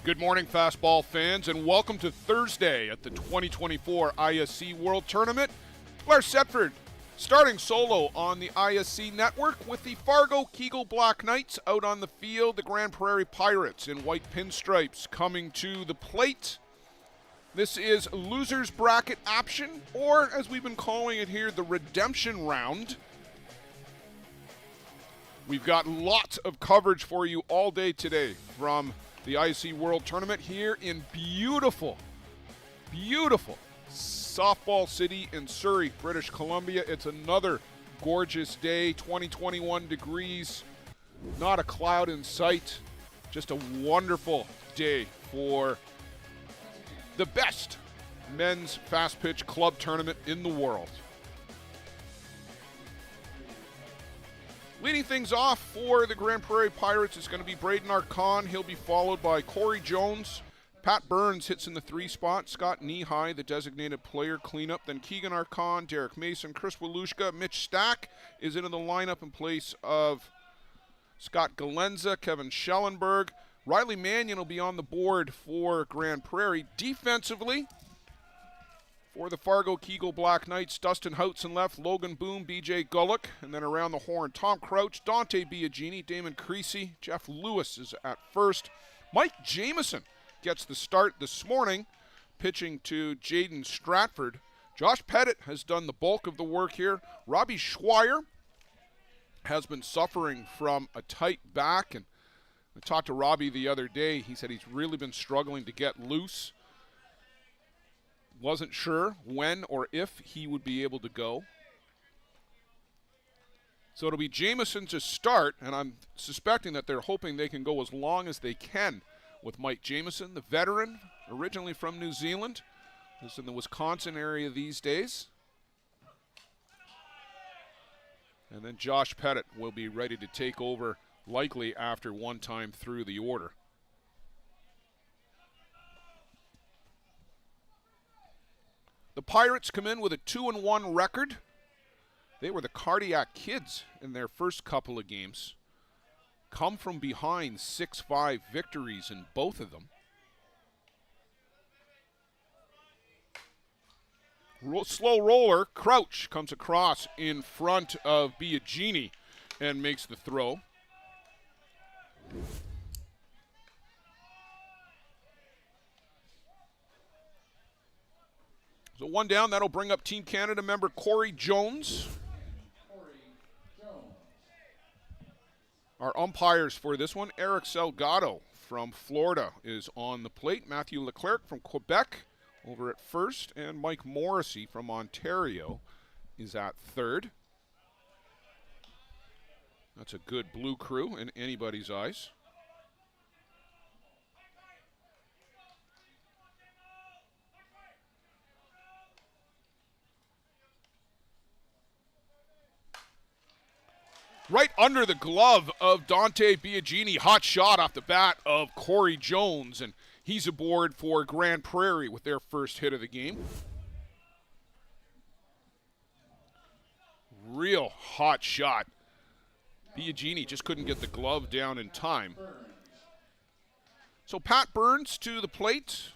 Good morning, fastball fans, and welcome to Thursday at the 2024 ISC World Tournament. Blair Setford starting solo on the ISC network with the Fargo Kegel Black Knights out on the field. The Grand Prairie Pirates in white pinstripes coming to the plate. This is loser's bracket option, or as we've been calling it here, the redemption round. We've got lots of coverage for you all day today from the ISC World Tournament here in beautiful Softball City in Surrey, British Columbia. It's another gorgeous day, 21 degrees, not a cloud in sight. Just a wonderful day for the best men's fast pitch club tournament in the world. Leading things off for the Grand Prairie Pirates is going to be Braden Archon. He'll be followed by Corey Jones. Pat Burns hits in the 3 spot. Scott Nehigh, the designated player cleanup. Then Keegan Archon, Derek Mason, Chris Walushka. Mitch Stack is into the lineup in place of Scott Galenza, Kevin Schellenberg. Riley Mannion will be on the board for Grand Prairie. Defensively, for the Fargo Kegel Black Knights, Dustin Houtzen left, Logan Boom, BJ Gullick, and then around the horn, Tom Crouch, Dante Biagini, Damon Creasy, Jeff Lewis is at first. Mike Jamieson gets the start this morning, pitching to Jaden Stratford. Josh Pettit has done the bulk of the work here. Robbie Schweier has been suffering from a tight back, and I talked to Robbie the other day. He said he's really been struggling to get loose. Wasn't sure when or if he would be able to go. So it'll be Jamieson to start, and I'm suspecting that they're hoping they can go as long as they can with Mike Jamieson, the veteran, originally from New Zealand. He's in the Wisconsin area these days. And then Josh Pettit will be ready to take over, likely after one time through the order. The Pirates come in with a 2-1 record. They were the Cardiac Kids in their first couple of games. Come from behind 6-5 victories in both of them. Slow roller, Crouch comes across in front of Biagini and makes the throw. So one down, that'll bring up Team Canada member Corey Jones. Our umpires for this one, Eric Salgado from Florida is on the plate. Matthew Leclerc from Quebec over at first, and Mike Morrissey from Ontario is at third. That's a good blue crew in anybody's eyes. Right under the glove of Dante Biagini. Hot shot off the bat of Corey Jones, and he's aboard for Grand Prairie with their first hit of the game. Real hot shot. Biagini just couldn't get the glove down in time. So Pat Burns to the plate.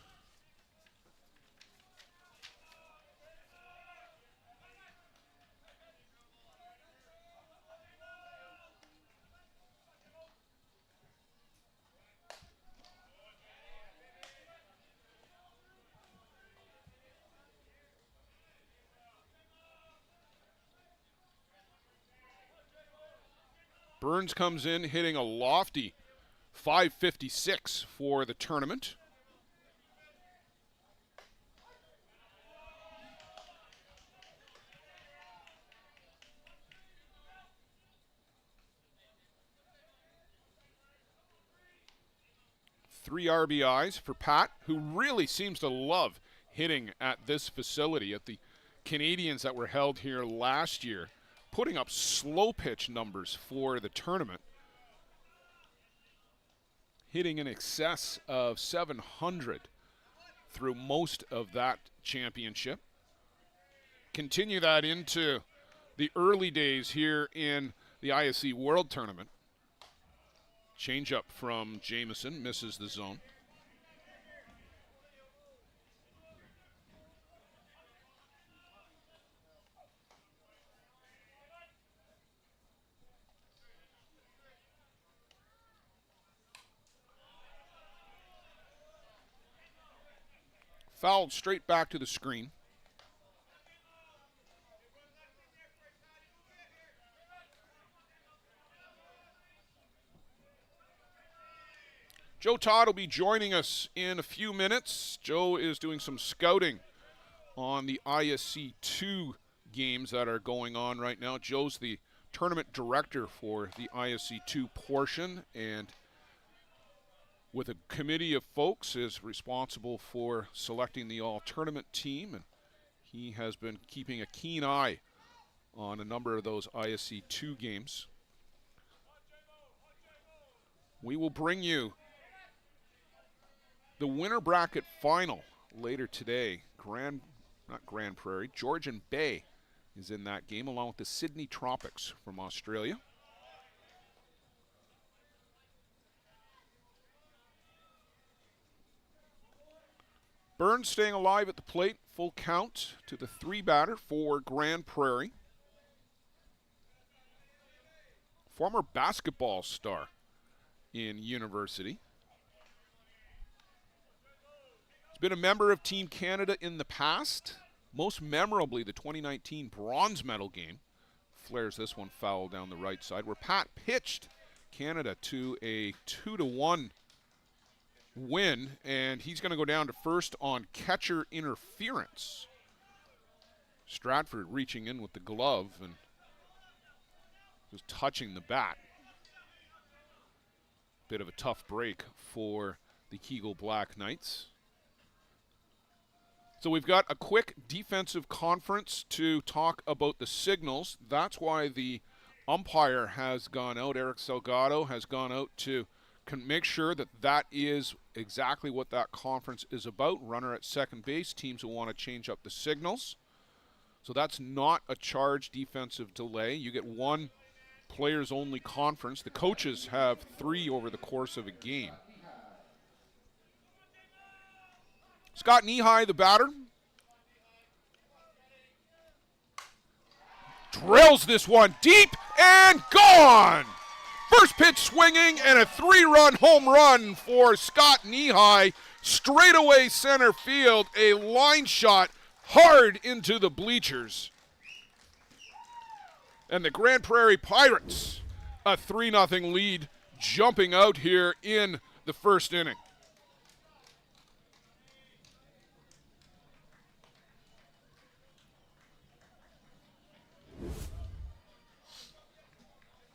Burns comes in hitting a lofty .556 for the tournament. Three RBIs for Pat, who really seems to love hitting at this facility, at the Canadians that were held here last year, putting up slow pitch numbers for the tournament. Hitting in excess of 700 through most of that championship. Continue that into the early days here in the ISC World Tournament. Changeup from Jamieson, misses the zone. Fouled straight back to the screen. Joe Todd will be joining us in a few minutes. Joe is doing some scouting on the ISC 2 games that are going on right now. Joe's the tournament director for the ISC 2 portion, and with a committee of folks is responsible for selecting the all-tournament team, and he has been keeping a keen eye on a number of those ISC 2 games. We will bring you the winter bracket final later today. Not Grand Prairie, Georgian Bay is in that game, along with the Sydney Tropics from Australia. Burns staying alive at the plate, full count to the 3-batter for Grand Prairie. Former basketball star in university. He's been a member of Team Canada in the past, most memorably the 2019 bronze medal game. Flares this one foul down the right side, where Pat pitched Canada to a 2-1 win, and he's going to go down to first on catcher interference. Stratford reaching in with the glove and just touching the bat. Bit of a tough break for the Kegel Black Knights. So we've got a quick defensive conference to talk about the signals. That's why the umpire has gone out. Eric Salgado has gone out to make sure that that is exactly what that conference is about. Runner at second base. Teams will want to change up the signals. So that's not a charge defensive delay. You get one players only conference. The coaches have 3 over the course of a game. Scott Nehigh, the batter, drills this one deep and gone. First pitch swinging and a 3-run home run for Scott Nehigh. Straightaway center field, a line shot hard into the bleachers. And the Grand Prairie Pirates, a 3-0 lead, jumping out here in the first inning.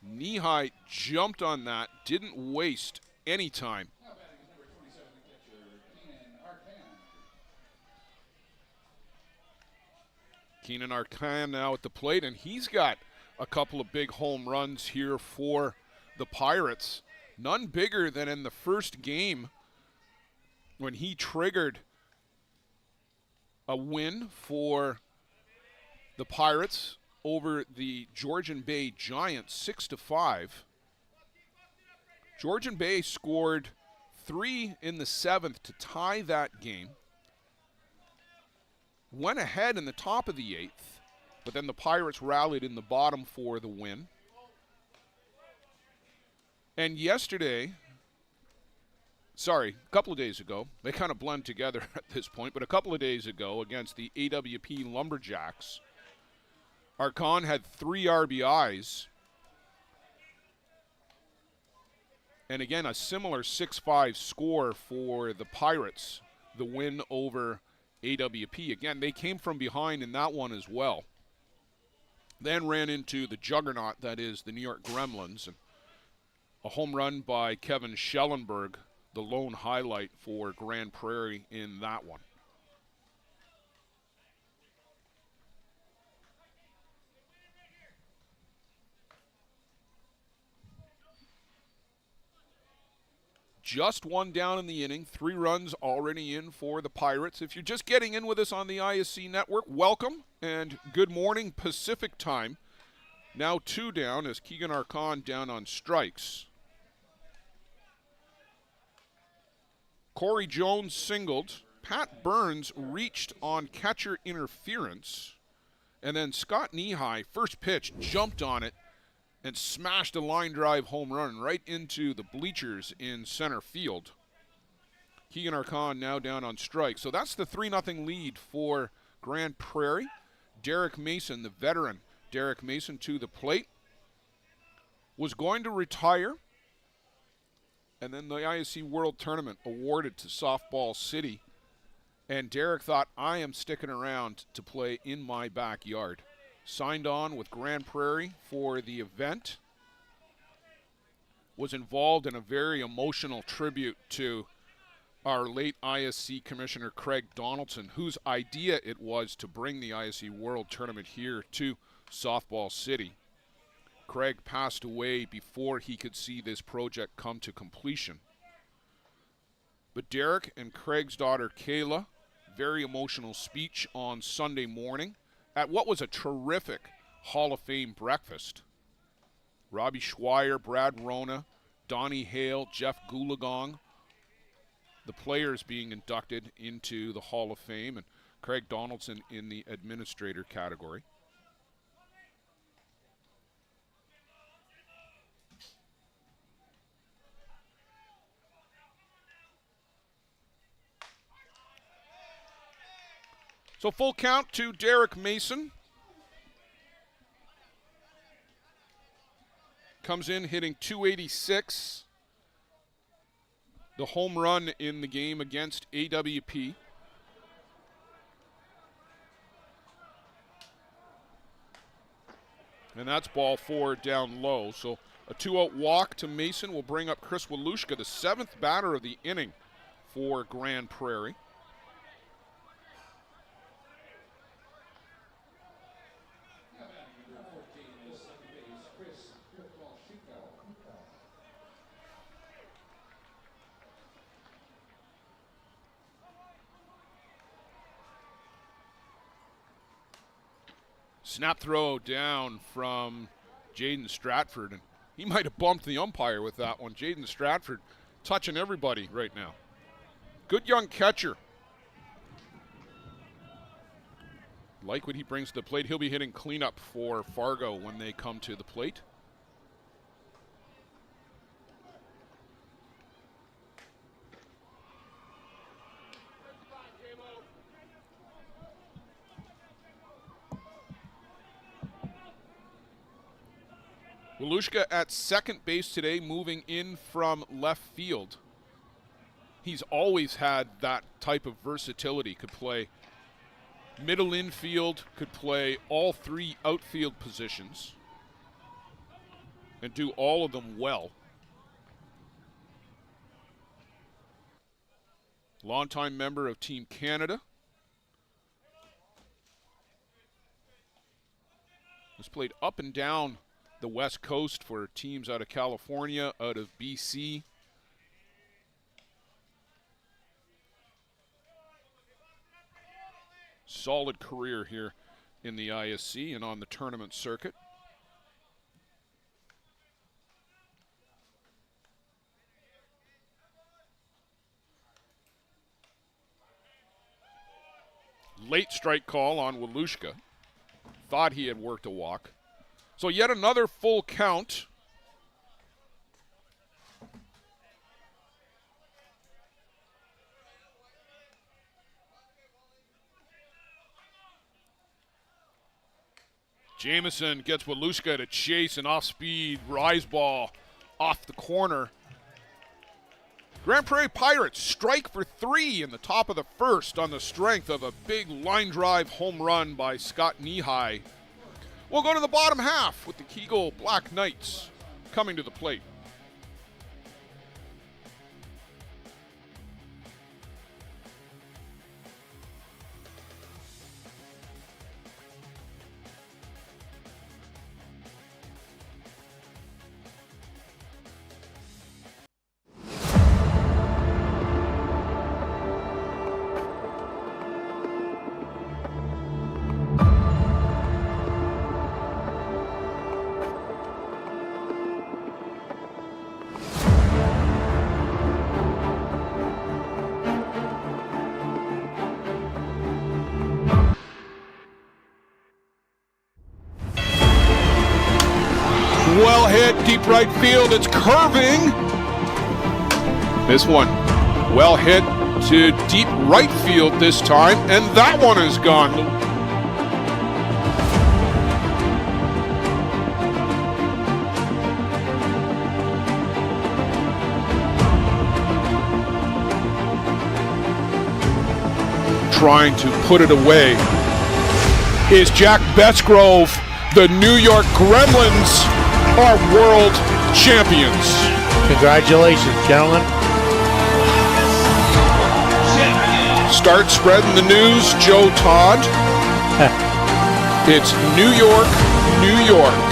Nehigh jumped on that, didn't waste any time. Keenan Arcan now at the plate, and he's got a couple of big home runs here for the Pirates. None bigger than in the first game when he triggered a win for the Pirates over the Georgian Bay Giants, 6-5. Georgian Bay scored 3 in the 7th to tie that game. Went ahead in the top of the 8th, but then the Pirates rallied in the bottom for the win. And a couple of days ago, they kind of blend together at this point, but a couple of days ago against the AWP Lumberjacks, Arcon had 3 RBIs. And again, a similar 6-5 score for the Pirates, the win over AWP. Again, they came from behind in that one as well. Then ran into the juggernaut that is the New York Gremlins. And a home run by Kevin Schellenberg, the lone highlight for Grand Prairie in that one. Just one down in the inning, 3 runs already in for the Pirates. If you're just getting in with us on the ISC network, welcome and good morning Pacific time. Now 2 down as Keegan Arcon down on strikes. Corey Jones singled. Pat Burns reached on catcher interference. And then Scott Nehigh, first pitch, jumped on it and smashed a line drive home run right into the bleachers in center field. Keegan Archon now down on strike. So that's the 3-0 lead for Grand Prairie. Derek Mason, the veteran, Derek Mason to the plate. Was going to retire. And then the ISC World Tournament awarded to Softball City. And Derek thought, I am sticking around to play in my backyard. Signed on with Grand Prairie for the event. Was involved in a very emotional tribute to our late ISC Commissioner Craig Donaldson, whose idea it was to bring the ISC World Tournament here to Softball City. Craig passed away before he could see this project come to completion. But Derek and Craig's daughter Kayla, very emotional speech on Sunday morning at what was a terrific Hall of Fame breakfast. Robbie Schweier, Brad Rona, Donnie Hale, Jeff Goolagong, the players being inducted into the Hall of Fame, and Craig Donaldson in the administrator category. So full count to Derek Mason. Comes in hitting .286. The home run in the game against AWP. And that's ball 4 down low. So a 2-out walk to Mason will bring up Chris Walushka, the 7th batter of the inning for Grand Prairie. Snap throw down from Jaden Stratford, and he might have bumped the umpire with that one. Jaden Stratford touching everybody right now. Good young catcher. Like what he brings to the plate. He'll be hitting cleanup for Fargo when they come to the plate. Walushka at second base today, moving in from left field. He's always had that type of versatility. Could play middle infield, could play all 3 outfield positions, and do all of them well. Longtime member of Team Canada. Has played up and down the West Coast for teams out of California, out of BC. Solid career here in the ISC and on the tournament circuit. Late strike call on Walushka. Thought he had worked a walk. So yet another full count. Jamison gets Walushka to chase an off-speed rise ball off the corner. Grand Prairie Pirates strike for 3 in the top of the first on the strength of a big line drive home run by Scott Nehigh. We'll go to the bottom half with the Kegel Black Knights coming to the plate. Well hit, deep right field, it's curving. This one, well hit, to deep right field this time, and that one is gone. Trying to put it away is Jack Besgrove. The New York Gremlins are world champions. Congratulations, gentlemen. Start spreading the news, Joe Todd. It's New York, New York.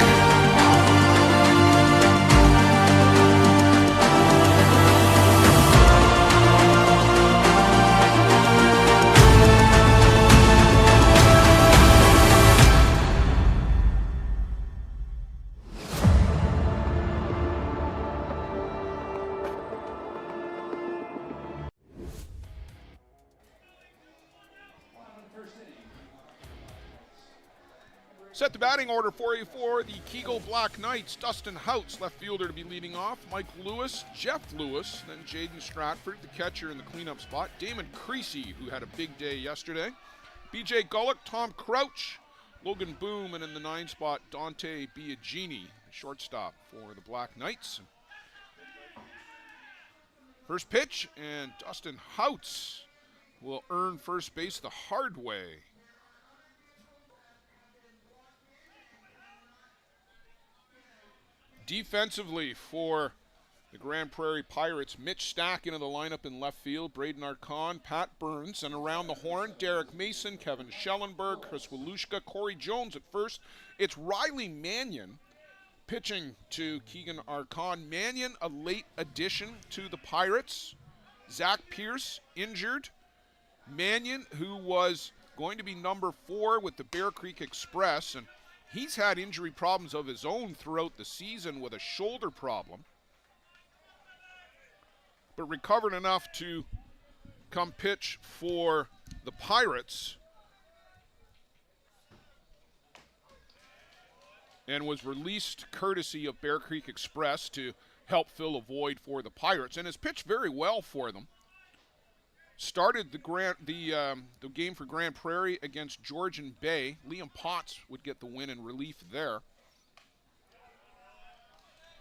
Set the batting order for you for the Kegel Black Knights. Dustin Houts, left fielder, to be leading off. Mike Lewis, Jeff Lewis, then Jaden Stratford, the catcher in the cleanup spot. Damon Creasy, who had a big day yesterday. BJ Gullick, Tom Crouch, Logan Boom, and in the 9 spot, Dante Biagini, shortstop for the Black Knights. First pitch, and Dustin Houts will earn first base the hard way. Defensively for the Grand Prairie Pirates, Mitch Stack into the lineup in left field, Braden Archon, Pat Burns, and around the horn, Derek Mason, Kevin Schellenberg, Chris Walushka, Corey Jones at first. It's Riley Mannion pitching to Keegan Archon. Mannion, a late addition to the Pirates. Zach Pierce, injured. Mannion, who was going to be number 4 with the Bear Creek Express, and he's had injury problems of his own throughout the season with a shoulder problem, but recovered enough to come pitch for the Pirates and was released courtesy of Bear Creek Express to help fill a void for the Pirates, and has pitched very well for them. Started the game for Grand Prairie against Georgian Bay. Liam Potts would get the win in relief there.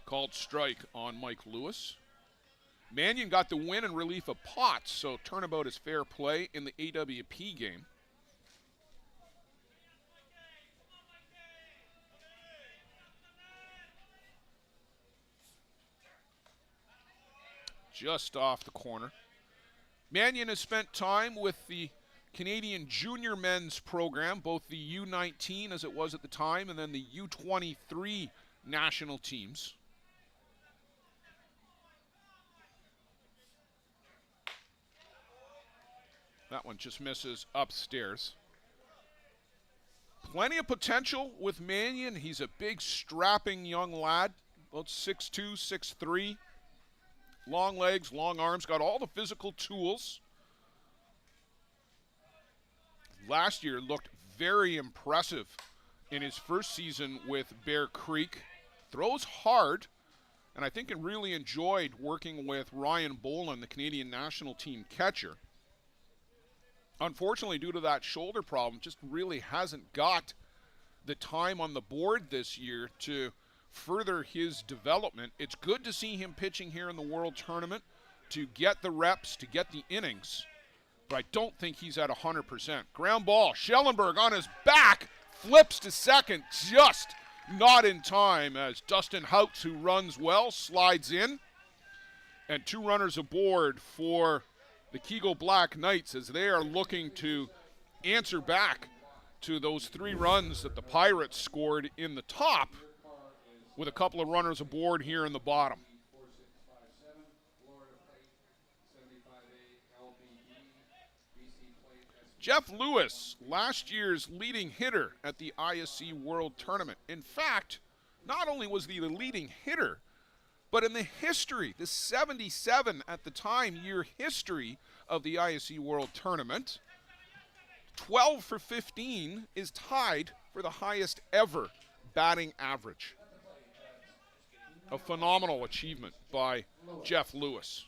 Called strike on Mike Lewis. Mannion got the win in relief of Potts, so turnabout is fair play in the AWP game. Just off the corner. Mannion has spent time with the Canadian Junior Men's program, both the U19 as it was at the time, and then the U23 national teams. That one just misses upstairs. Plenty of potential with Mannion. He's a big, strapping young lad, about 6'2", 6'3". Long legs, long arms, got all the physical tools. Last year looked very impressive in his first season with Bear Creek. Throws hard, and I think he really enjoyed working with Ryan Boland, the Canadian national team catcher. Unfortunately, due to that shoulder problem, just really hasn't got the time on the board this year to further his development. It's good to see him pitching here in the World Tournament to get the reps, to get the innings, but I don't think he's at 100%. Ground ball, Schellenberg on his back, flips to second, just not in time as Dustin Houts, who runs well, slides in, and 2 runners aboard for the Kegel Black Knights as they are looking to answer back to those 3 runs that the Pirates scored in the top, with a couple of runners aboard here in the bottom. Jeff Lewis, last year's leading hitter at the ISC World Tournament. In fact, not only was he the leading hitter, but in the history, the 77 at the time year history of the ISC World Tournament, 12 for 15 is tied for the highest ever batting average. A phenomenal achievement by Jeff Lewis.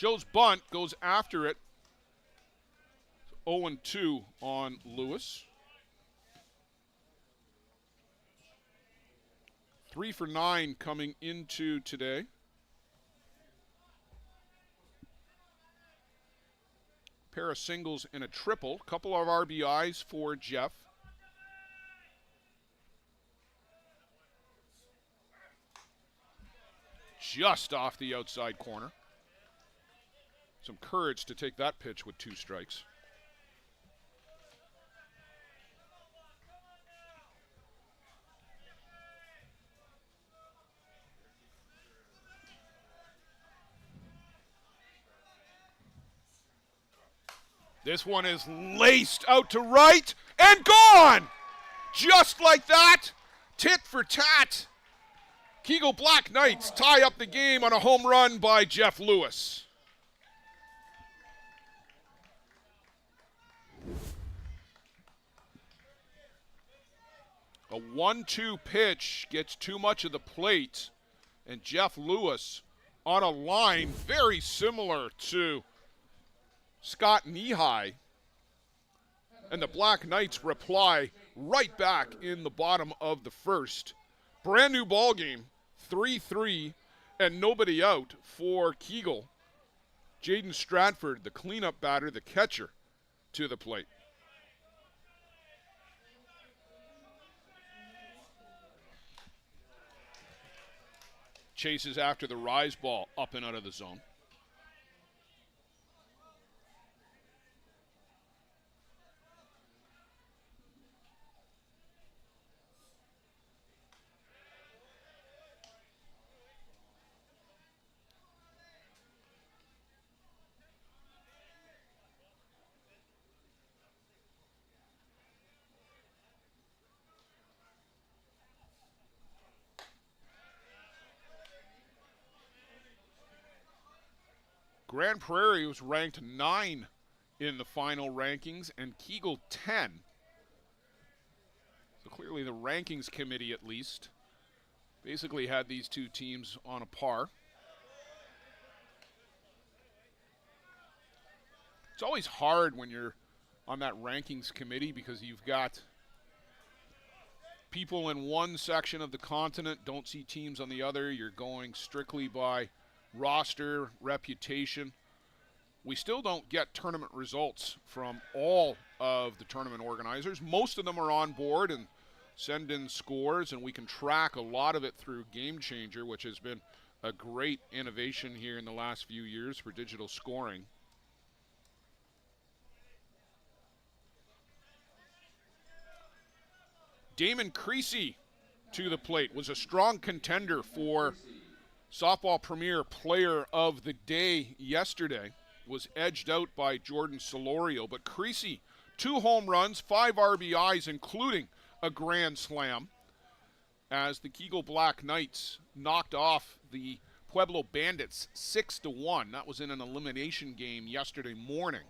Shows bunt, goes after it. 0-2 on Lewis. 3 for 9 coming into today. Pair of singles and a triple. Couple of RBIs for Jeff. Just off the outside corner. Some courage to take that pitch with 2 strikes. This one is laced out to right and gone! Just like that, tit for tat. Kegel Black Knights tie up the game on a home run by Jeff Lewis. A 1-2 pitch gets too much of the plate, and Jeff Lewis on a line very similar to Scott Knee-High, and the Black Knights reply right back in the bottom of the first. Brand new ball game, 3-3, and nobody out for Kegel. Jaden Stratford, the cleanup batter, the catcher, to the plate. Chases after the rise ball up and out of the zone. Grand Prairie was ranked 9 in the final rankings, and Kegel 10. So clearly the rankings committee, at least, basically had these two teams on a par. It's always hard when you're on that rankings committee because you've got people in one section of the continent, don't see teams on the other. You're going strictly by roster, reputation. We still don't get tournament results from all of the tournament organizers. Most of them are on board and send in scores, and we can track a lot of it through Game Changer, which has been a great innovation here in the last few years for digital scoring. Damon Creasy to the plate was a strong contender for Softball Premier Player of the Day yesterday. Was edged out by Jordan Solorio, but Creasy, 2 home runs, 5 RBIs, including a grand slam, as the Kegel Black Knights knocked off the Pueblo Bandits 6-1. That was in an elimination game yesterday morning.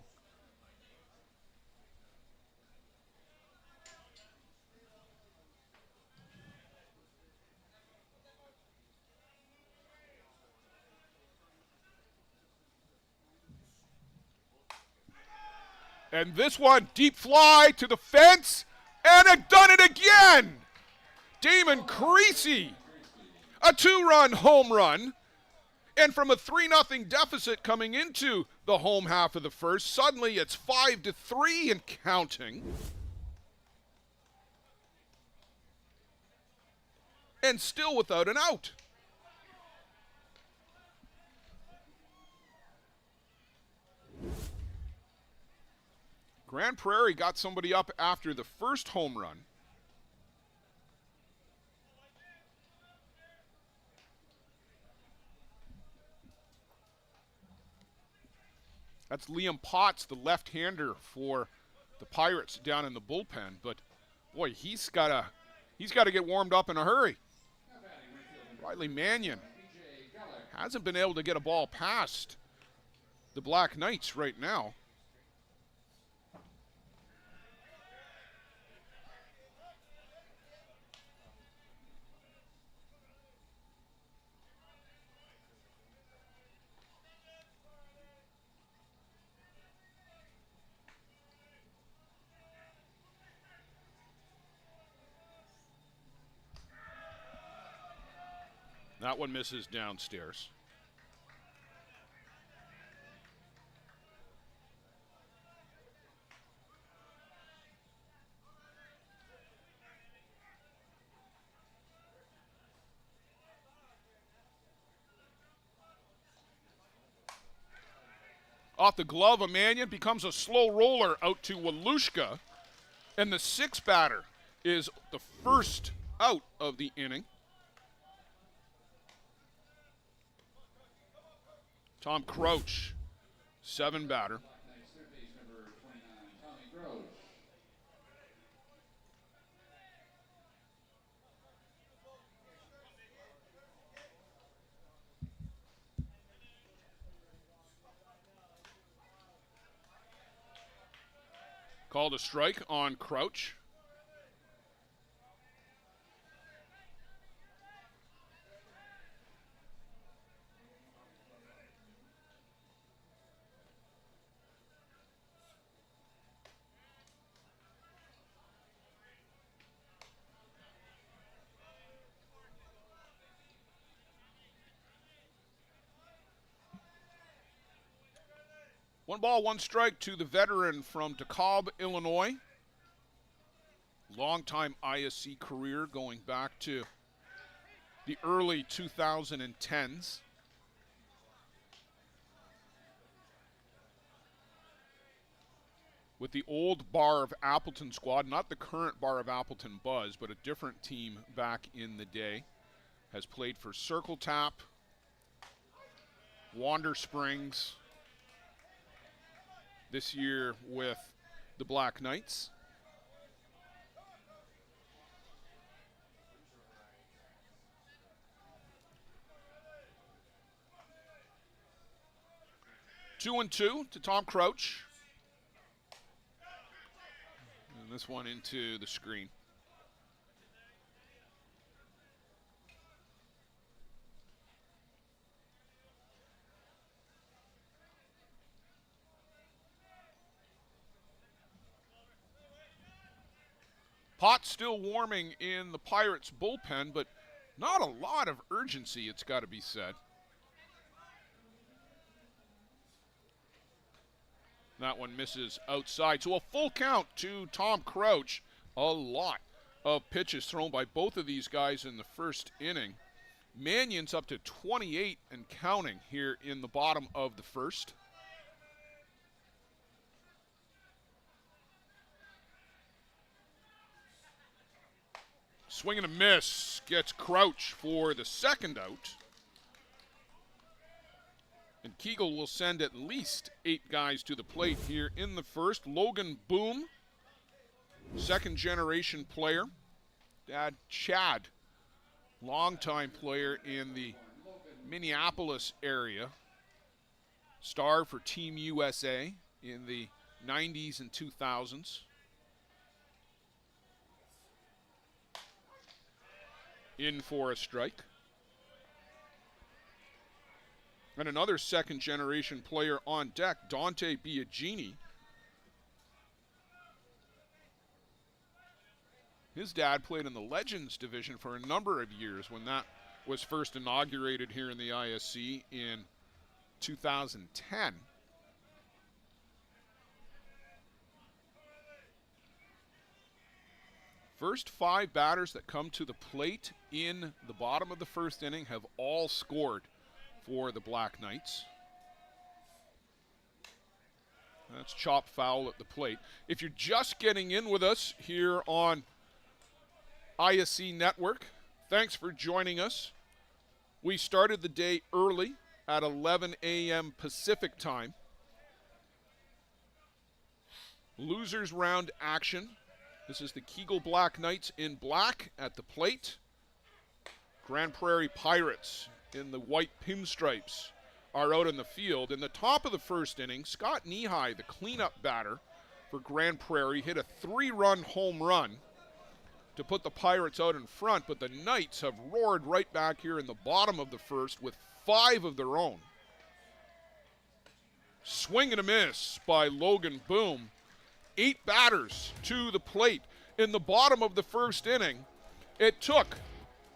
And this one, deep fly to the fence, and it done it again! Damon Creasy, a 2-run home run, and from a 3-0 deficit coming into the home half of the first, suddenly it's 5-3 and counting. And still without an out. Grand Prairie got somebody up after the first home run. That's Liam Potts, the left-hander for the Pirates down in the bullpen. But boy, he's got to get warmed up in a hurry. Riley Mannion hasn't been able to get a ball past the Black Knights right now. That one misses downstairs. Off the glove of Mannion, becomes a slow roller out to Walushka. And the sixth batter is the first out of the inning. Tom Crouch, 7 batter. Called a strike on Crouch. One ball, one strike to the veteran from DeKalb, Illinois. Longtime ISC career going back to the early 2010s. With the old Bar of Appleton squad, not the current Bar of Appleton Buzz, but a different team back in the day. Has played for Circle Tap, Wander Springs, this year with the Black Knights. Two and two to Tom Crouch. And this one into the screen. Pot still warming in the Pirates bullpen, but not a lot of urgency, it's got to be said. That one misses outside. So a full count to Tom Crouch. A lot of pitches thrown by both of these guys in the first inning. Mannion's up to 28 and counting here in the bottom of the first. Swing and a miss, gets Crouch for the second out. And Kegel will send at least 8 guys to the plate here in the first. Logan Boom, second generation player. Dad Chad, longtime player in the Minneapolis area. Star for Team USA in the 90s and 2000s. In for a strike. And another second generation player on deck, Dante Biagini. His dad played in the Legends division for a number of years when that was first inaugurated here in the ISC in 2010. First 5 batters that come to the plate in the bottom of the first inning have all scored for the Black Knights. That's chop foul at the plate. If you're just getting in with us here on ISC Network, thanks for joining us. We started the day early at 11 a.m. Pacific time. Losers round action. This is the Kegel Black Knights in black at the plate. Grand Prairie Pirates in the white pinstripes are out in the field. In the top of the first inning, Scott Nehigh, the cleanup batter for Grand Prairie, hit a 3-run home run to put the Pirates out in front, but the Knights have roared right back here in the bottom of the first with 5 of their own. Swing and a miss by Logan Boom. 8 batters to the plate in the bottom of the first inning. It took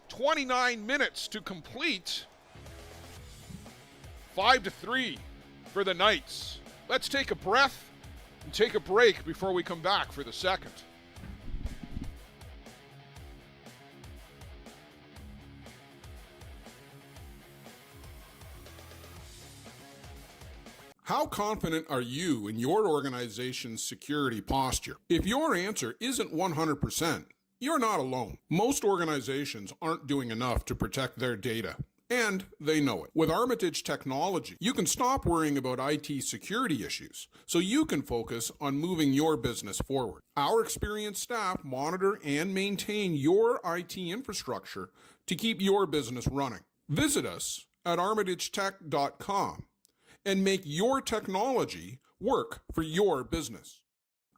29 minutes to complete. 5-3 for the Knights. Let's take a breath and take a break before we come back for the second. How confident are you in your organization's security posture? If your answer isn't 100%, you're not alone. Most organizations aren't doing enough to protect their data, and they know it. With Armitage technology, you can stop worrying about IT security issues so you can focus on moving your business forward. Our experienced staff monitor and maintain your IT infrastructure to keep your business running. Visit us at armitagetech.com and make your technology work for your business.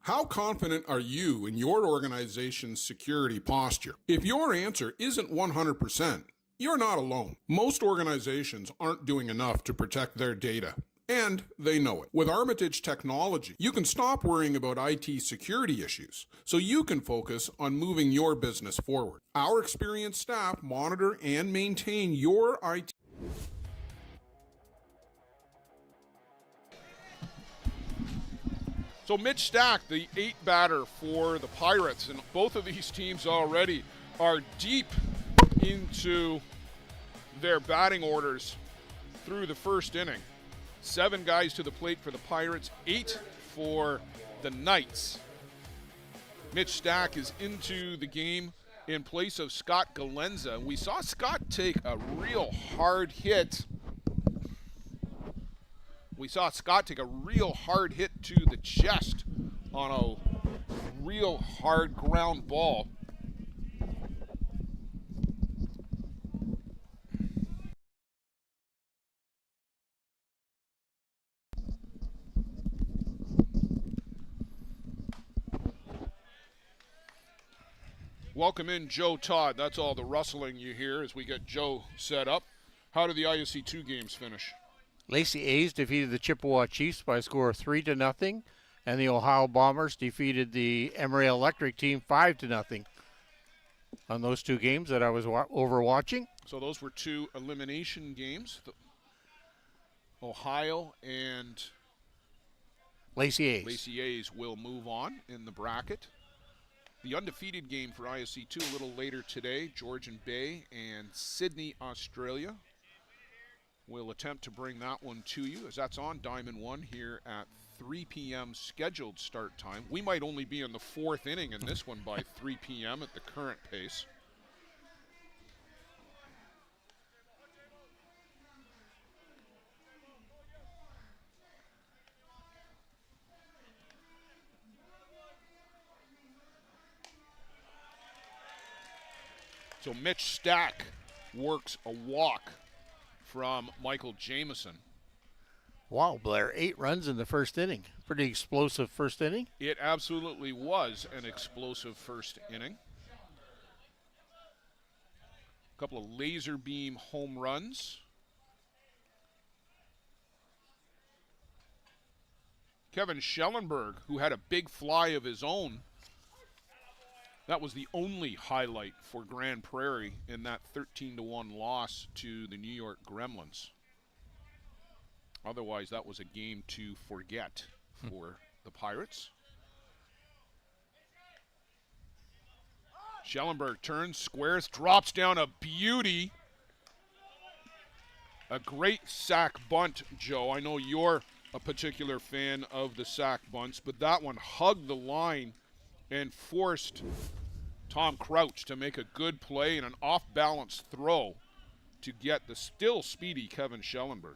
How confident are you in your organization's security posture? If your answer isn't 100%, you're not alone. Most organizations aren't doing enough to protect their data, and they know it. With Armitage technology, you can stop worrying about IT security issues so you can focus on moving your business forward. Our experienced staff monitor and maintain your IT. So Mitch Stack, the 8 batter for the Pirates, and both of these teams already are deep into their batting orders through the first inning. 7 guys to the plate for the Pirates, 8 for the Knights. Mitch Stack is into the game in place of Scott Galenza. We saw Scott take a real hard hit. We saw Scott take a real hard hit to the chest on a real hard ground ball. Welcome in Joe Todd. That's all the rustling you hear as we get Joe set up. How did the ISC 2 games finish? Lacey A's defeated the Chippewa Chiefs by a score of 3-0, and the Ohio Bombers defeated the Emory Electric team 5-0 on those 2 games that I was overwatching. So those were 2 elimination games. Ohio and Lacey A's. Lacey A's will move on in the bracket. The undefeated game for ISC 2 a little later today, Georgian Bay and Sydney, Australia. We'll attempt to bring that one to you as that's on Diamond 1 here at 3 p.m. scheduled start time. We might only be in the 4th inning in this one by 3 p.m. at the current pace. So Mitch Stack works a walk from Michael Jameson. Wow, Blair, 8 runs in the first inning. Pretty explosive first inning. It absolutely was an explosive first inning. A couple of laser beam home runs. Kevin Schellenberg, who had a big fly of his own. That was the only highlight for Grand Prairie in that 13-1 loss to the New York Gremlins. Otherwise, that was a game to forget for the Pirates. Schellenberg turns, squares, drops down a beauty. A great sack bunt, Joe. I know you're a particular fan of the sack bunts, but that one hugged the line and forced Tom Crouch to make a good play and an off-balance throw to get the still speedy Kevin Schellenberg.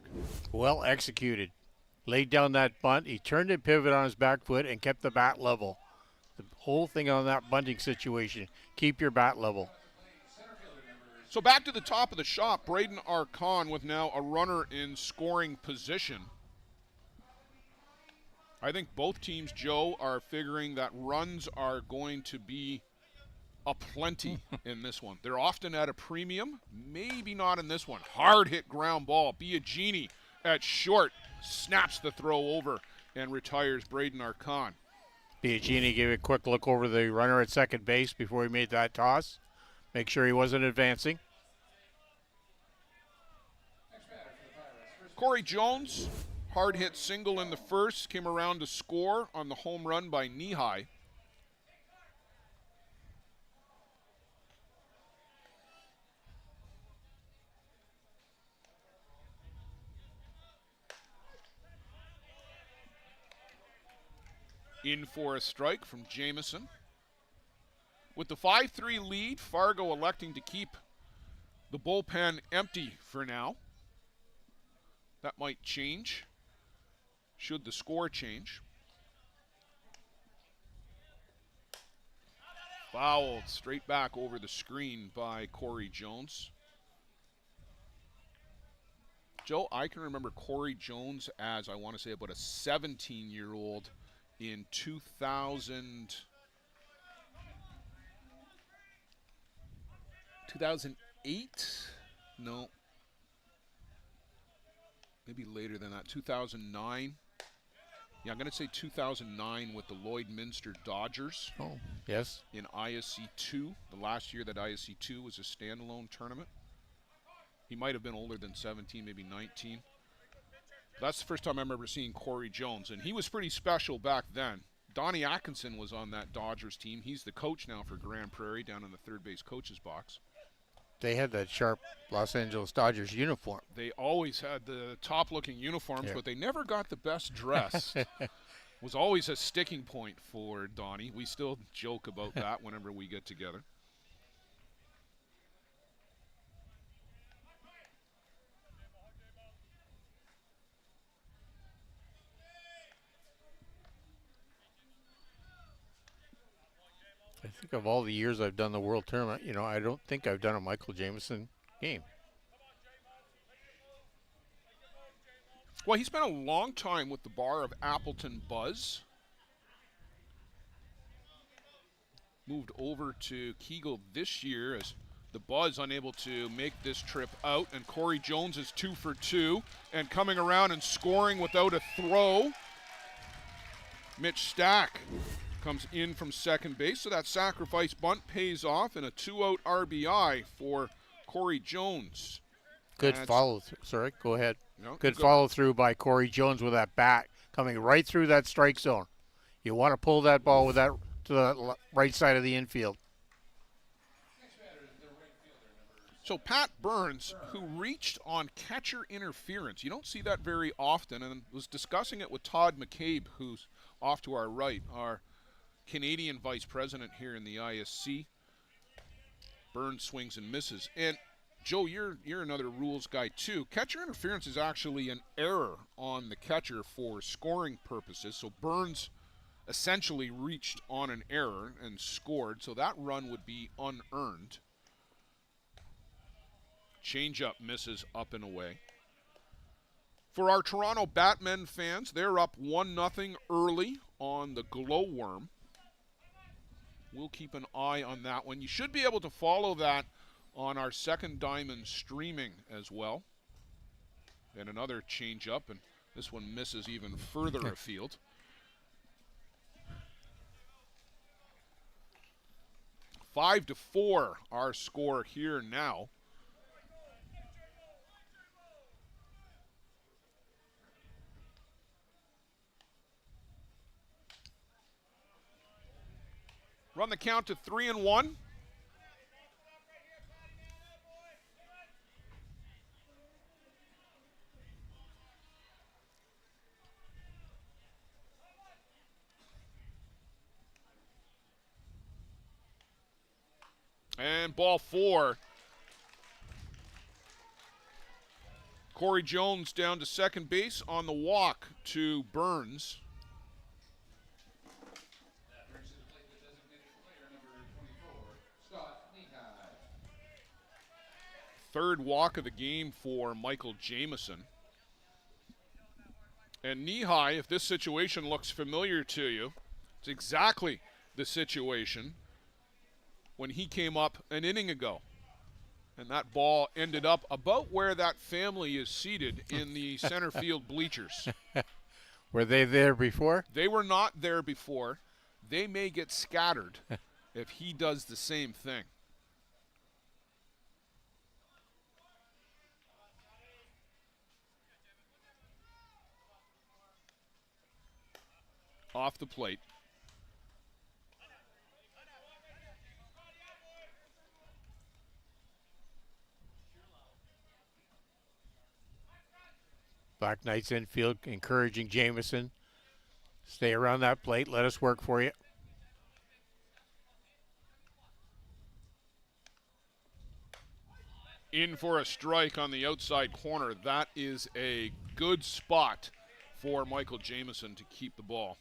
Well executed. Laid down that bunt. He turned and pivoted on his back foot and kept the bat level. The whole thing on that bunting situation, keep your bat level. So back to the top of the shop, Braden Archon with now a runner in scoring position. I think both teams, Joe, are figuring that runs are going to be aplenty in this one. They're often at a premium, maybe not in this one. Hard hit ground ball. Biagini at short snaps the throw over and retires Braden Archon. Biagini gave a quick look over the runner at second base before he made that toss. Make sure he wasn't advancing. Corey Jones, hard hit single in the first, came around to score on the home run by Knee-High. In for a strike from Jamison. With the 5-3 lead, Fargo electing to keep the bullpen empty for now. That might change, should the score change. Fouled straight back over the screen by Corey Jones. Joe, I can remember Corey Jones as, I want to say, about a 17-year-old in 2008? No. Maybe later than that, 2009. Yeah, I'm going to say 2009 with the Lloyd Minster Dodgers. Oh, yes. In ISC 2, the last year that ISC 2 was a standalone tournament. He might have been older than 17, maybe 19. That's the first time I remember seeing Corey Jones, and he was pretty special back then. Donnie Atkinson was on that Dodgers team. He's the coach now for Grand Prairie down in the third base coach's box. They had that sharp Los Angeles Dodgers uniform. They always had the top-looking uniforms, but they never got the best dressed. Was always a sticking point for Donnie. We still joke about that whenever we get together. I think of all the years I've done the World Tournament, you know, I don't think I've done a Michael Jamison game. Well, he spent a long time with the bar of Appleton Buzz. Moved over to Kegel this year as the Buzz unable to make this trip out. And Corey Jones is 2 for 2 and coming around and scoring without a throw. Mitch Stack comes in from second base, so that sacrifice bunt pays off and a 2-out RBI for Corey Jones. Good follow through. Sorry, go ahead. No, Good follow through by Corey Jones with that bat coming right through that strike zone. You want to pull that ball with that to the right side of the infield. So Pat Burns, who reached on catcher interference. You don't see that very often, and was discussing it with Todd McCabe, who's off to our right, our Canadian vice president here in the ISC. Burns swings and misses. And Joe, you're another rules guy too. Catcher interference is actually an error on the catcher for scoring purposes. So Burns essentially reached on an error and scored, so that run would be unearned. Changeup misses up and away. For our Toronto Batmen fans, they're up 1-0 early on the Glowworm. We'll keep an eye on that one. You should be able to follow that on our Second Diamond streaming as well. And another changeup, and this one misses even further afield. 5-4 our score here now. Run the count to 3-1. And ball 4. Corey Jones down to second base on the walk to Burns. That brings to the plate the designated player, number 24, Scott Knee-High. Third walk of the game for Michael Jamison. And Knee-High, if this situation looks familiar to you, it's exactly the situation when he came up an inning ago. And that ball ended up about where that family is seated in the center field bleachers. Were they there before? They were not there before. They may get scattered if he does the same thing. off the plate. Black Knights infield encouraging Jameson. Stay around that plate. Let us work for you. In for a strike on the outside corner. That is a good spot for Michael Jameson to keep the ball.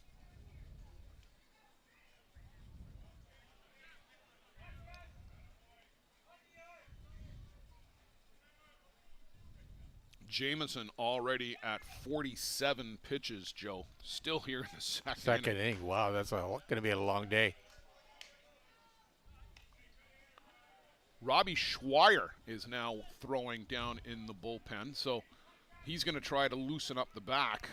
Jameson already at 47 pitches, Joe. Still here in the second inning. Wow, that's going to be a long day. Robbie Schweier is now throwing down in the bullpen, so he's going to try to loosen up the back.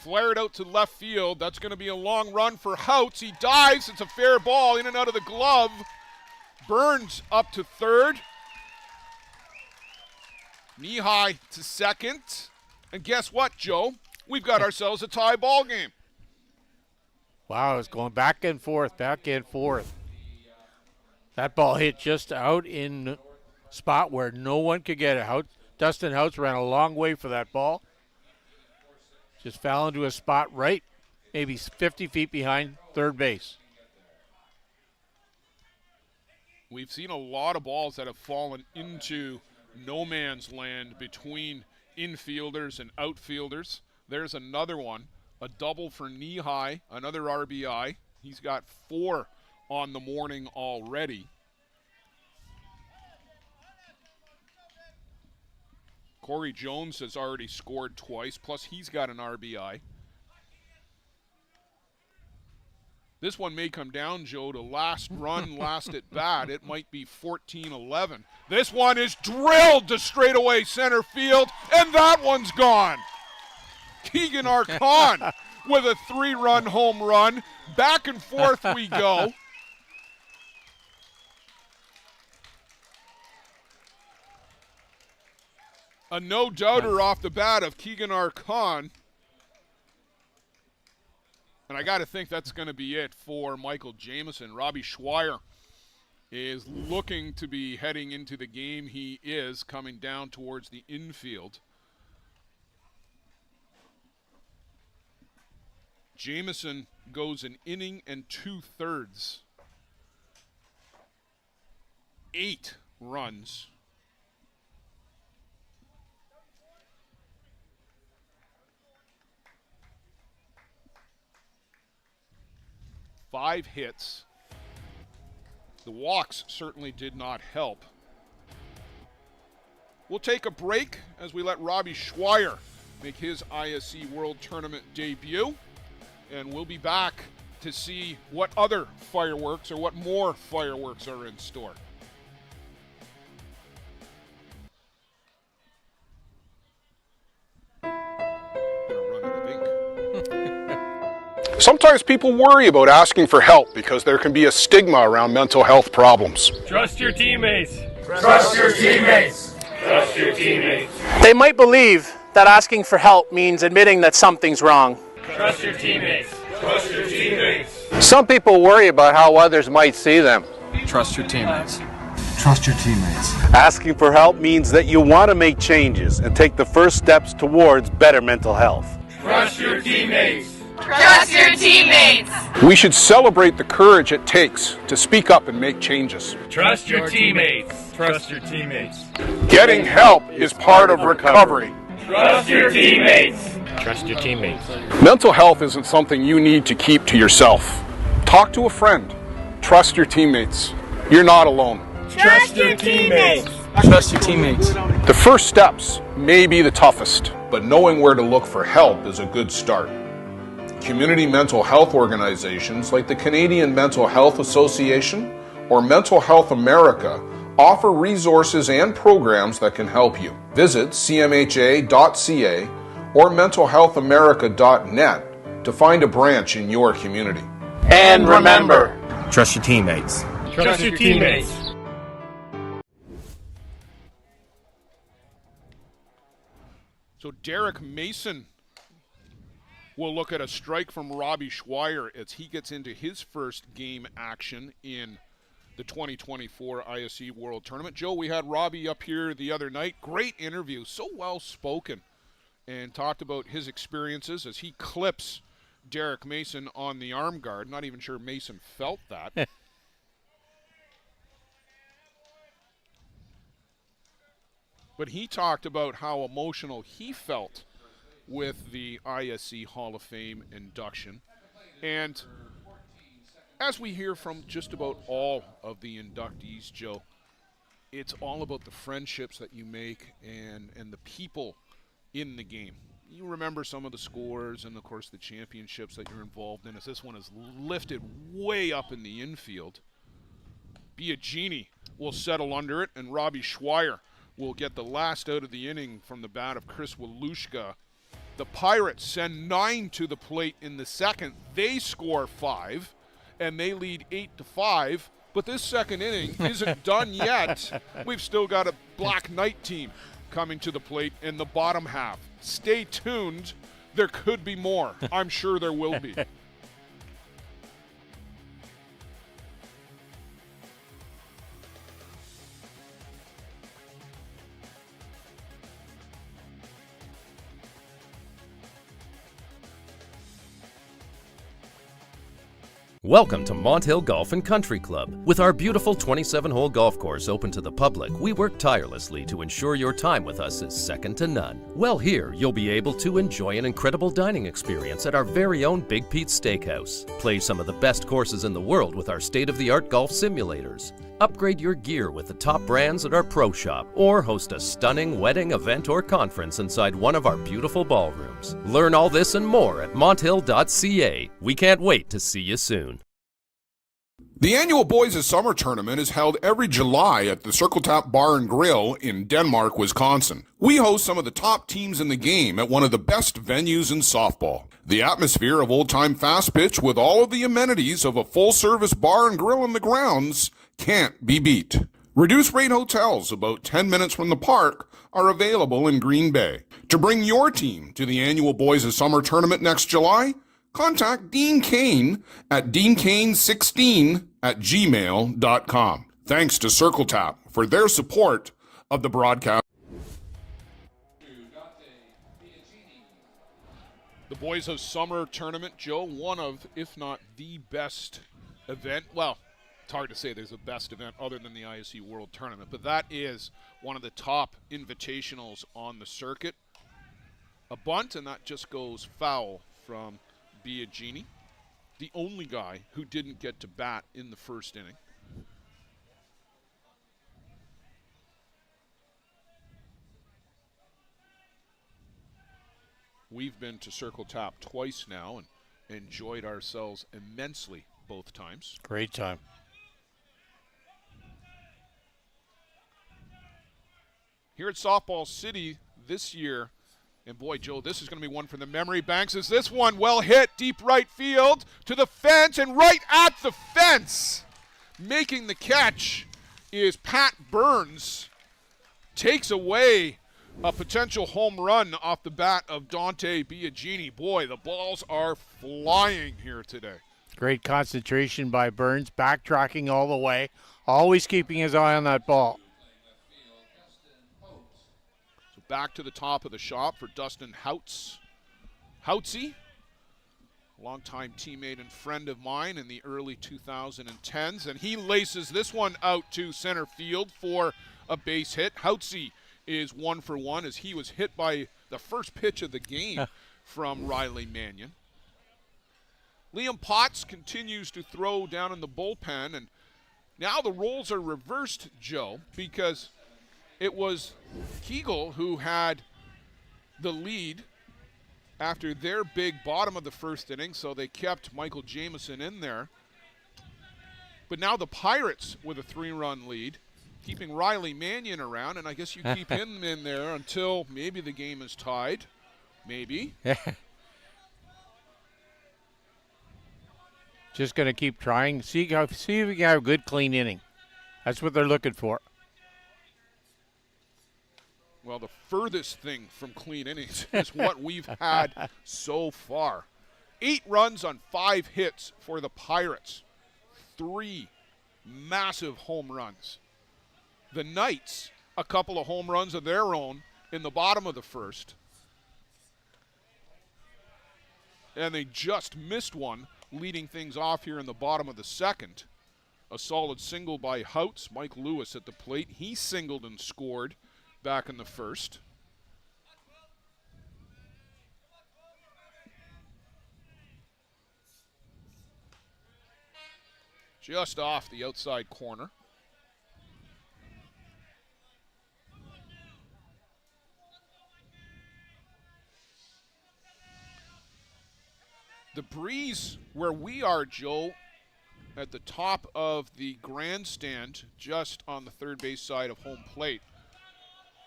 Flared out to left field. That's going to be a long run for Houts. He dives. It's a fair ball in and out of the glove. Burns up to third. Knee-high to second. And guess what, Joe? We've got ourselves a tie ball game. Wow, it's going back and forth, back and forth. That ball hit just out in a spot where no one could get it. Dustin Houts ran a long way for that ball. Just fell into a spot right, maybe 50 feet behind third base. We've seen a lot of balls that have fallen into no man's land between infielders and outfielders. There's another one, a double for Knee-high, another RBI. He's got 4 on the morning already. Corey Jones has already scored twice, plus he's got an RBI. This one may come down, Joe, to last run, last at bat. It might be 14-11. This one is drilled to straightaway center field, and that one's gone. Keegan Archon with a 3-run home run. Back and forth we go. A no-doubter off the bat of Keegan Archon. And I got to think that's going to be it for Michael Jameson. Robbie Schweier is looking to be heading into the game. He is coming down towards the infield. Jameson goes an inning and 2/3. 8 runs. Five hits. The walks certainly did not help. We'll take a break as we let Robbie Schweier make his ISC World Tournament debut. And we'll be back to see what other fireworks or what more fireworks are in store. Sometimes people worry about asking for help because there can be a stigma around mental health problems. Trust your teammates. Trust your teammates. Trust your teammates. They might believe that asking for help means admitting that something's wrong. Trust your teammates. Trust your teammates. Some people worry about how others might see them. Trust your teammates. Trust your teammates. Asking for help means that you want to make changes and take the first steps towards better mental health. Trust your teammates. Trust your teammates. We should celebrate the courage it takes to speak up and make changes. Trust your teammates. Trust your teammates. Getting help is part of recovery. Trust your teammates. Trust your teammates. Mental health isn't something you need to keep to yourself. Talk to a friend. Trust your teammates. You're not alone. Trust your teammates. Trust your teammates. The first steps may be the toughest, but knowing where to look for help is a good start. Community mental health organizations like the Canadian Mental Health Association or Mental Health America offer resources and programs that can help you. Visit cmha.ca or mentalhealthamerica.net to find a branch in your community. And remember, Trust your teammates. Trust your teammates. So Derek Mason will look at a strike from Robbie Schweier as he gets into his first game action in the 2024 ISC World Tournament. Joe, we had Robbie up here the other night. Great interview, so well spoken, and talked about his experiences as he clips Derek Mason on the arm guard. Not even sure Mason felt that. But he talked about how emotional he felt with the ISC Hall of Fame induction. And as we hear from just about all of the inductees, Joe, it's all about the friendships that you make and the people in the game. You remember some of the scores and, of course, the championships that you're involved in as this one is lifted way up in the infield. Biagini will settle under it, and Robbie Schweier will get the last out of the inning from the bat of Chris Walushka. The Pirates send 9 to the plate in the second. They score 5, and they lead 8-5. But this second inning isn't done yet. We've still got a Black Knight team coming to the plate in the bottom half. Stay tuned. There could be more. I'm sure there will be. Welcome to Mont Hill Golf and Country Club. With our beautiful 27-hole golf course open to the public, we work tirelessly to ensure your time with us is second to none. Well, here you'll be able to enjoy an incredible dining experience at our very own Big Pete's Steakhouse. Play some of the best courses in the world with our state-of-the-art golf simulators. Upgrade your gear with the top brands at our pro shop, or host a stunning wedding, event, or conference inside one of our beautiful ballrooms. Learn all this and more at monthill.ca. We can't wait to see you soon. The annual Boys of Summer Tournament is held every July at the Circle Tap Bar and Grill in Denmark, Wisconsin. We host some of the top teams in the game at one of the best venues in softball. The atmosphere of old-time fast pitch with all of the amenities of a full-service bar and grill in the grounds can't be beat. Reduced-rate hotels about 10 minutes from the park are available in Green Bay. To bring your team to the annual Boys of Summer Tournament next July, contact Dean Kane at deankane16@gmail.com. Thanks to Circle Tap for their support of the broadcast. The Boys of Summer Tournament, Joe, one of, if not the best event. Well, it's hard to say there's a best event other than the ISC World Tournament, but that is one of the top invitationals on the circuit. A bunt, and that just goes foul from Biagini, the only guy who didn't get to bat in the first inning. We've been to Circle Tap twice now and enjoyed ourselves immensely both times. Great time. Here at Softball City this year, and boy, Joe, this is going to be one for the memory banks. Is this one well hit, deep right field, to the fence, and right at the fence. Making the catch is Pat Burns. Takes away a potential home run off the bat of Dante Biagini. Boy, the balls are flying here today. Great concentration by Burns, backtracking all the way, always keeping his eye on that ball. So back to the top of the shop for Dustin Houtsey, longtime teammate and friend of mine in the early 2010s, and he laces this one out to center field for a base hit. Houtsey is 1 for 1 as he was hit by the first pitch of the game from Riley Mannion. Liam Potts continues to throw down in the bullpen, and now the roles are reversed, Joe, because it was Kegel who had the lead after their big bottom of the first inning, so they kept Michael Jamieson in there. But now the Pirates with a 3-run lead, keeping Riley Mannion around, and I guess you keep him in there until maybe the game is tied. Maybe. Just going to keep trying. See if we can have a good, clean inning. That's what they're looking for. Well, the furthest thing from clean innings is what we've had so far. 8 runs on 5 hits for the Pirates. 3 massive home runs. The Knights, a couple of home runs of their own in the bottom of the first. And they just missed one, leading things off here in the bottom of the second. A solid single by Houts. Mike Lewis at the plate. He singled and scored back in the first. Just off the outside corner. The breeze where we are, Joe, at the top of the grandstand, just on the third base side of home plate,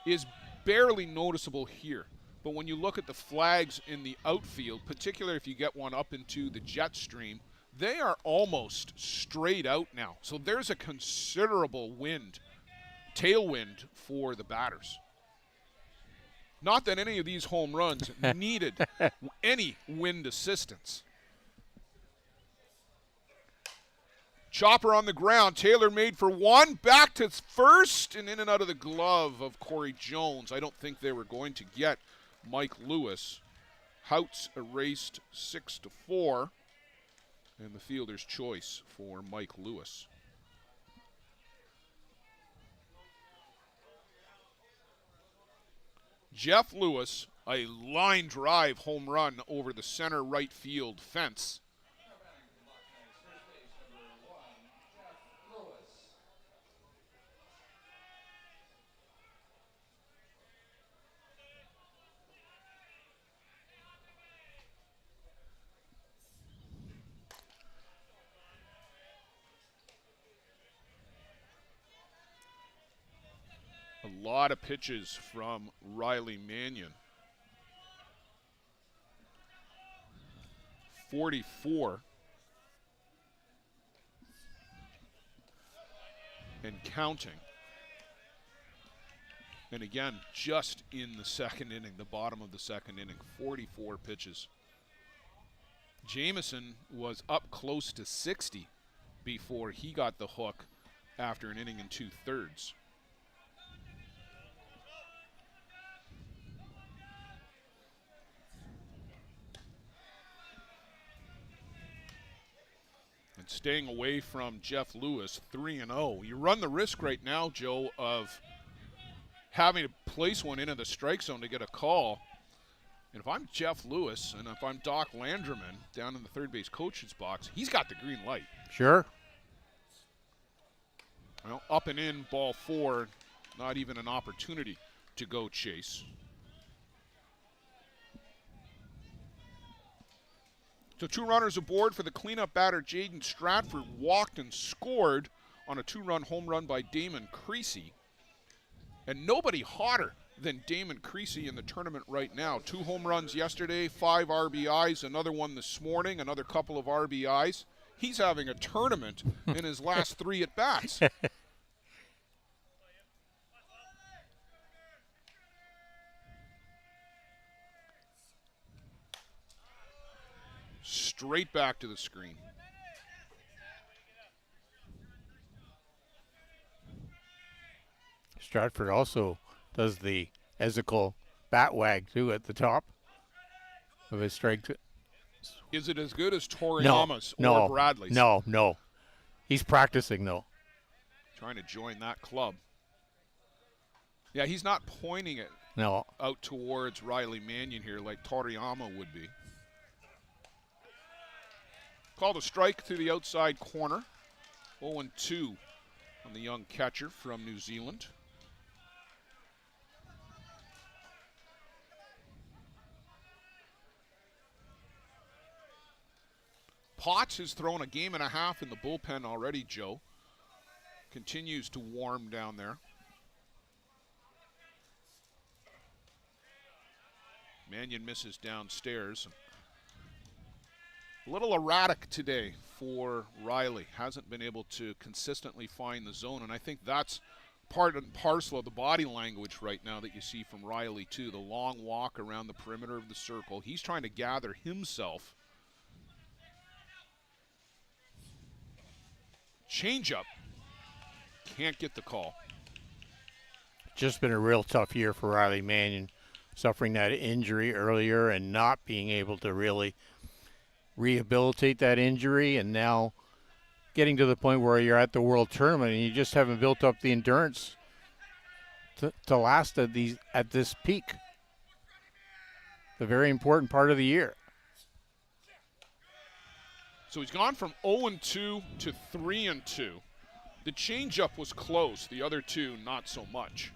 is barely noticeable here. But when you look at the flags in the outfield, particularly if you get one up into the jet stream, they are almost straight out now. So there's a considerable wind, tailwind for the batters. Not that any of these home runs needed any wind assistance. Chopper on the ground. Taylor made for one. Back to first and in and out of the glove of Corey Jones. I don't think they were going to get Mike Lewis. Houts erased 6-4. And the fielder's choice for Mike Lewis. Jeff Lewis, a line drive home run over the center right field fence. A lot of pitches from Riley Mannion. 44. And counting. And again, just in the second inning, the bottom of the second inning, 44 pitches. Jamison was up close to 60 before he got the hook after an inning and 2/3. And staying away from Jeff Lewis, 3-0. You run the risk right now, Joe, of having to place one into the strike zone to get a call. And if I'm Jeff Lewis and if I'm Doc Landreman down in the third base coach's box, he's got the green light. Sure. Well, up and in, ball 4, not even an opportunity to go chase. So 2 runners aboard for the cleanup batter. Jaden Stratford walked and scored on a 2-run home run by Damon Creasy. And nobody hotter than Damon Creasy in the tournament right now. 2 home runs yesterday, 5 RBIs, another one this morning, another couple of RBIs. He's having a tournament in his last 3 at-bats. Straight back to the screen. Stratford also does the Ezekiel bat wag, too, at the top of his strike. Is it as good as Toriyama's or Bradley's? No. He's practicing, though. Trying to join that club. Yeah, he's not pointing it out towards Riley Mannion here like Toriyama would be. Called a strike to the outside corner. 0-2 on the young catcher from New Zealand. Potts has thrown a game and a half in the bullpen already, Joe. Continues to warm down there. Mannion misses downstairs. A little erratic today for Riley. Hasn't been able to consistently find the zone, and I think that's part and parcel of the body language right now that you see from Riley, too. The long walk around the perimeter of the circle. He's trying to gather himself. Change-up. Can't get the call. Just been a real tough year for Riley Mannion, suffering that injury earlier and not being able to really rehabilitate that injury, and now getting to the point where you're at the World Tournament and you just haven't built up the endurance to last at this peak. The very important part of the year. So he's gone from 0-2 to 3-2. The changeup was close. The other two, not so much.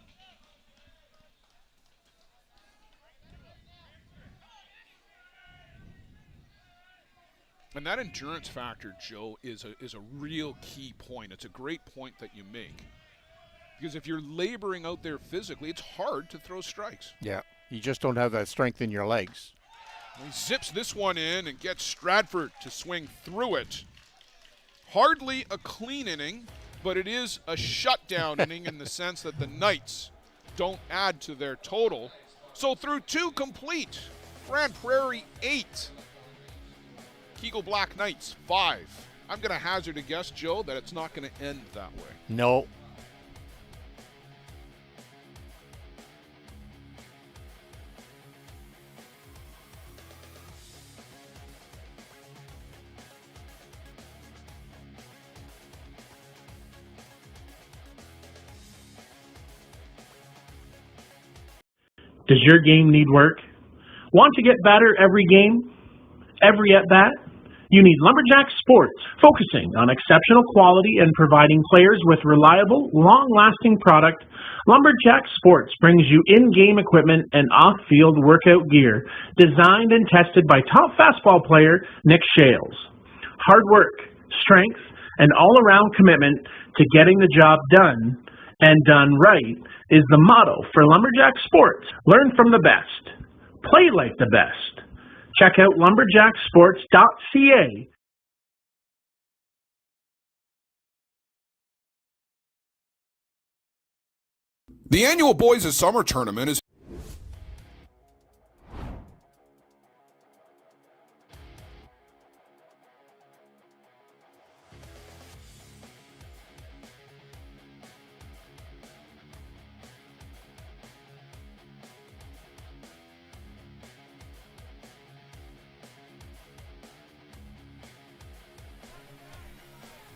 And that endurance factor, Joe, is a real key point. It's a great point that you make. Because if you're laboring out there physically, it's hard to throw strikes. Yeah, you just don't have that strength in your legs. He zips this one in and gets Stratford to swing through it. Hardly a clean inning, but it is a shutdown inning in the sense that the Knights don't add to their total. So through 2 complete, Grand Prairie 8. Kegel Black Knights 5. I'm going to hazard a guess, Joe, that it's not going to end that way. No. Does your game need work? Want to get better every game? Every at-bat? You need Lumberjack Sports, focusing on exceptional quality and providing players with reliable, long-lasting product. Lumberjack Sports brings you in-game equipment and off-field workout gear, designed and tested by top fastball player Nick Shales. Hard work, strength, and all-around commitment to getting the job done, and done right, is the motto for Lumberjack Sports. Learn from the best. Play like the best. Check out lumberjacksports.ca. The annual Boys of Summer Tournament is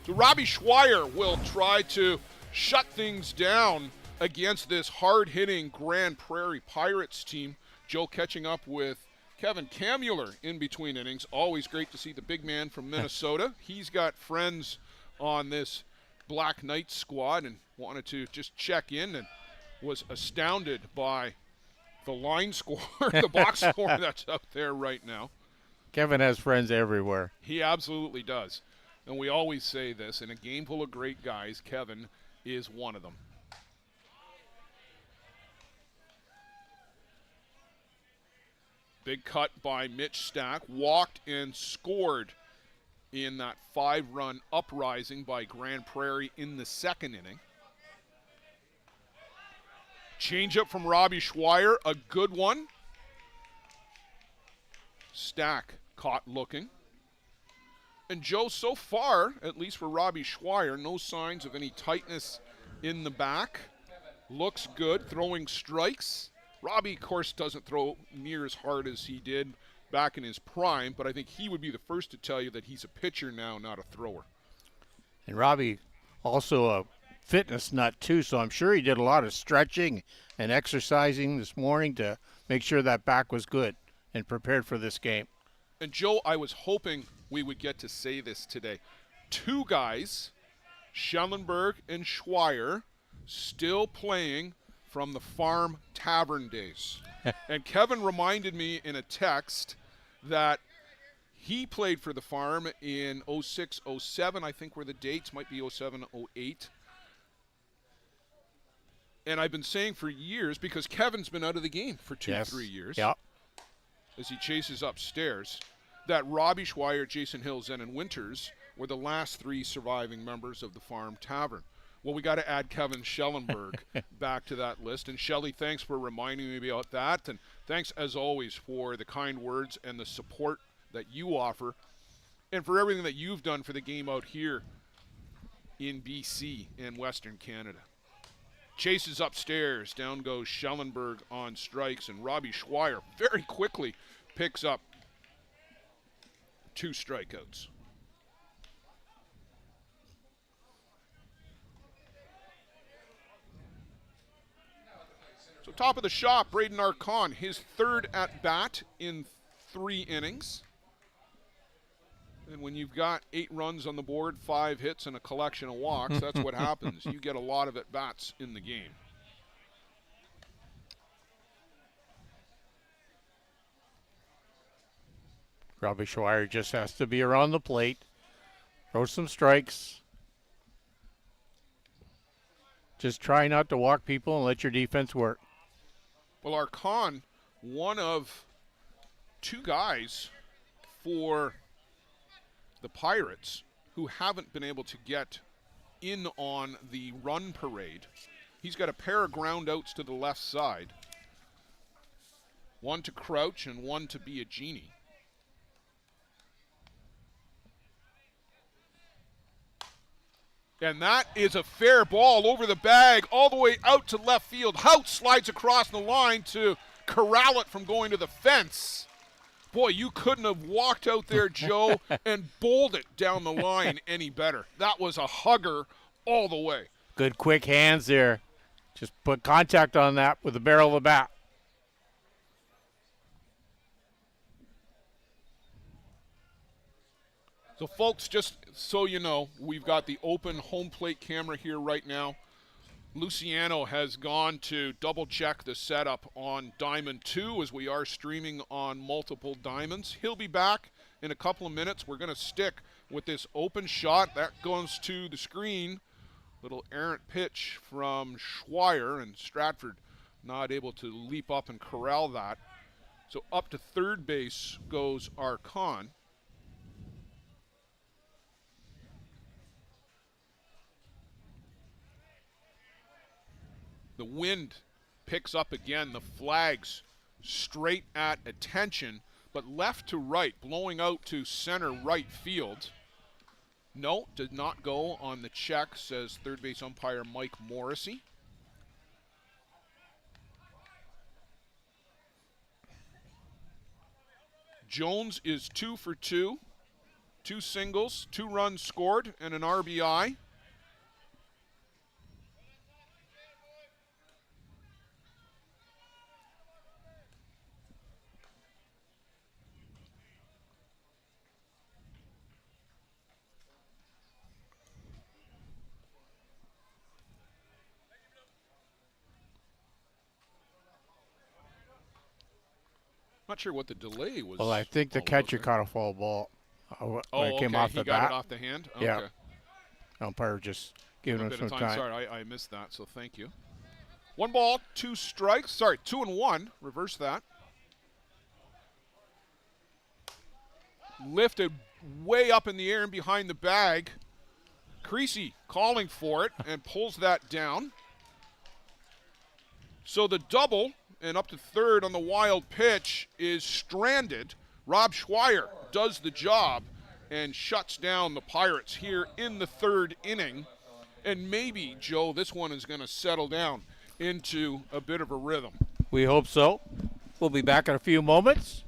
So Robbie Schweier will try to shut things down against this hard-hitting Grand Prairie Pirates team. Joe catching up with Kevin Kamueller in between innings. Always great to see the big man from Minnesota. He's got friends on this Black Knights squad and wanted to just check in and was astounded by the line score, the box score that's up there right now. Kevin has friends everywhere. He absolutely does. And we always say this, in a game full of great guys, Kevin is one of them. Big cut by Mitch Stack, walked and scored in that 5-run uprising by Grand Prairie in the second inning. Changeup from Robbie Schweier, a good one. Stack caught looking. And Joe, so far, at least for Robbie Schweier, no signs of any tightness in the back. Looks good, throwing strikes. Robbie, of course, doesn't throw near as hard as he did back in his prime, but I think he would be the first to tell you that he's a pitcher now, not a thrower. And Robbie, also a fitness nut, too, so I'm sure he did a lot of stretching and exercising this morning to make sure that back was good and prepared for this game. And Joe, I was hoping we would get to say this today. 2 guys, Schellenberg and Schweier, still playing from the Farm Tavern days. And Kevin reminded me in a text that he played for the Farm in 06, 07, I think were the dates, might be 07, 08. And I've been saying for years, because Kevin's been out of the game for 2-3 years, as he chases upstairs, that Robbie Schweier, Jason Hill, Zenon Winters were the last 3 surviving members of the Farm Tavern. Well, we got to add Kevin Schellenberg back to that list. And Shelley, thanks for reminding me about that. And thanks, as always, for the kind words and the support that you offer and for everything that you've done for the game out here in BC and Western Canada. Chases upstairs. Down goes Schellenberg on strikes. And Robbie Schweier very quickly picks up 2 strikeouts. So top of the shop, Braden Archon, his 3rd at bat in 3 innings. And when you've got 8 runs on the board, 5 hits, and a collection of walks, that's what happens. You get a lot of at bats in the game. Robbie Schweier just has to be around the plate, throw some strikes. Just try not to walk people and let your defense work. Well, Archon, one of 2 guys for the Pirates who haven't been able to get in on the run parade. He's got a pair of ground outs to the left side. One to Crouch and one to Be a Genie. And that is a fair ball over the bag, all the way out to left field. Hout slides across the line to corral it from going to the fence. Boy, you couldn't have walked out there, Joe, and bowled it down the line any better. That was a hugger all the way. Good quick hands there. Just put contact on that with the barrel of the bat. So, folks, just so you know, we've got the open home plate camera here right now. Luciano has gone to double-check the setup on Diamond 2 as we are streaming on multiple diamonds. He'll be back in a couple of minutes. We're going to stick with this open shot. That goes to the screen. Little errant pitch from Schweier, and Stratford not able to leap up and corral that. So up to third base goes Archon. The wind picks up again. The flags straight at attention, but left to right, blowing out to center right field. No, did not go on the check, says third base umpire Mike Morrissey. Jones is 2 for 2. 2 singles, 2 runs scored, and an RBI. Not sure what the delay was. Well, I think the catcher caught a foul ball when it came off the bat. He got it off the hand? Okay. Yeah. Umpire just giving him some time. Sorry, I missed that, so thank you. 1 ball, 2 strikes. Sorry, 2 and 1. Reverse that. Lifted way up in the air and behind the bag. Creasy calling for it and pulls that down. So the double and up to third on the wild pitch is stranded. Rob Schweier does the job and shuts down the Pirates here in the 3rd inning. And maybe, Joe, this one is going to settle down into a bit of a rhythm. We hope so. We'll be back in a few moments.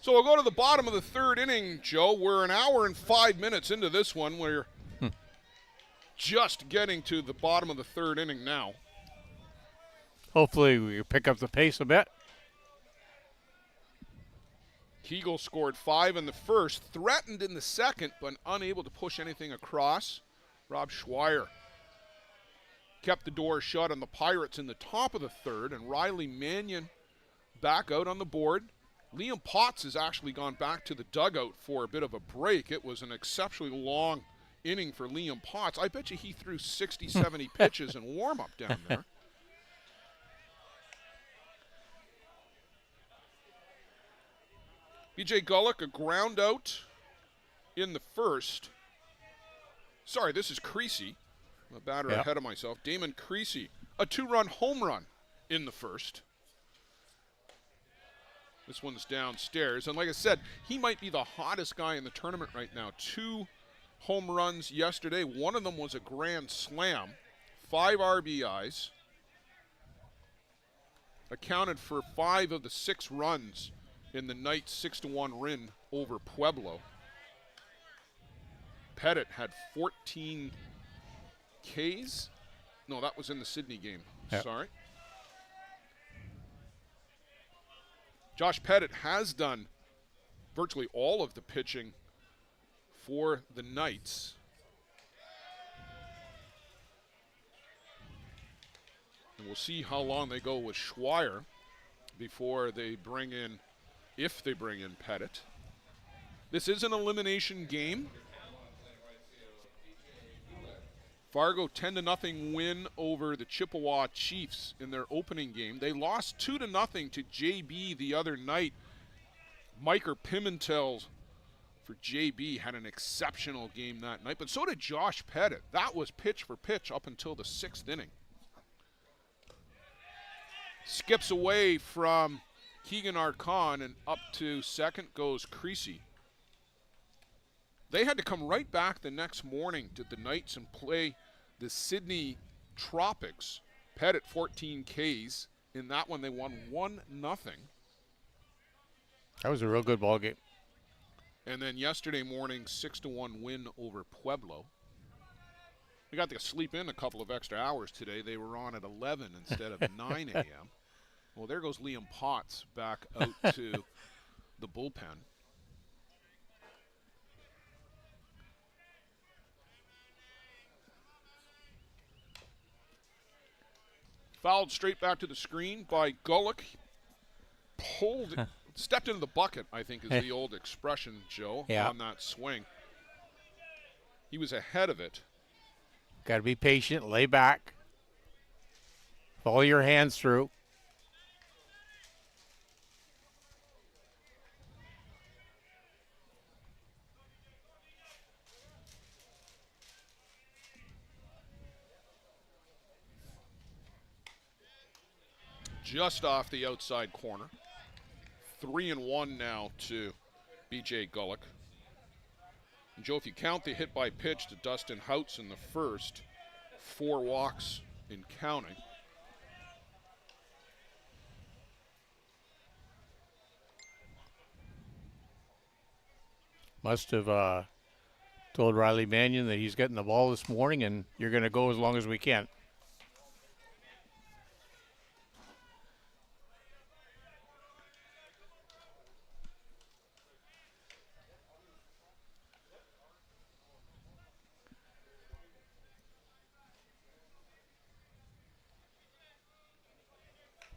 So we'll go to the bottom of the third inning, Joe. We're an hour and 5 minutes into this one. We're just getting to the bottom of the third inning now. Hopefully we pick up the pace a bit. Kegel scored 5 in the first, threatened in the second, but unable to push anything across. Rob Schweier kept the door shut on the Pirates in the top of the third, and Riley Mannion back out on the board. Liam Potts has actually gone back to the dugout for a bit of a break. It was an exceptionally long inning for Liam Potts. I bet you he threw 60, 70 pitches in warm-up down there. B.J. Gullick, a ground out in the first. Sorry, this is Creasy. I'm a batter ahead of myself. Damon Creasy, a 2-run home run in the first. This one's downstairs. And like I said, he might be the hottest guy in the tournament right now. 2 home runs yesterday. One of them was a grand slam. 5 RBIs. Accounted for 5 of the 6 runs in the Knights' 6-1 win over Pueblo. Pettit had 14 Ks. No, that was in the Sydney game. Yep. Sorry. Josh Pettit has done virtually all of the pitching for the Knights. And we'll see how long they go with Schweier before they bring in, if they bring in Pettit. This is an elimination game. Fargo 10-0 win over the Chippewa Chiefs in their opening game. They lost 2-0 to JB the other night. Miker Pimentel for JB had an exceptional game that night, but so did Josh Pettit. That was pitch for pitch up until the 6th inning. Skips away from Keegan Archon, and up to second goes Creasy. They had to come right back the next morning to the Knights and play the Sydney Tropics. Pettit 14 Ks. In that one, they won 1-0. That was a real good ball game. And then yesterday morning, 6-1 win over Pueblo. We got to sleep in a couple of extra hours today. They were on at 11 instead of 9 a.m. Well, there goes Liam Potts back out to the bullpen. Fouled straight back to the screen by Gullick. Stepped into the bucket, I think is the old expression, Joe, on that swing. He was ahead of it. Got to be patient, lay back, follow your hands through. Just off the outside corner. 3-1 now to B.J. Gullick. And Joe, if you count the hit by pitch to Dustin Houts in the first, 4 walks in counting. Must have told Riley Mannion that he's getting the ball this morning and you're going to go as long as we can.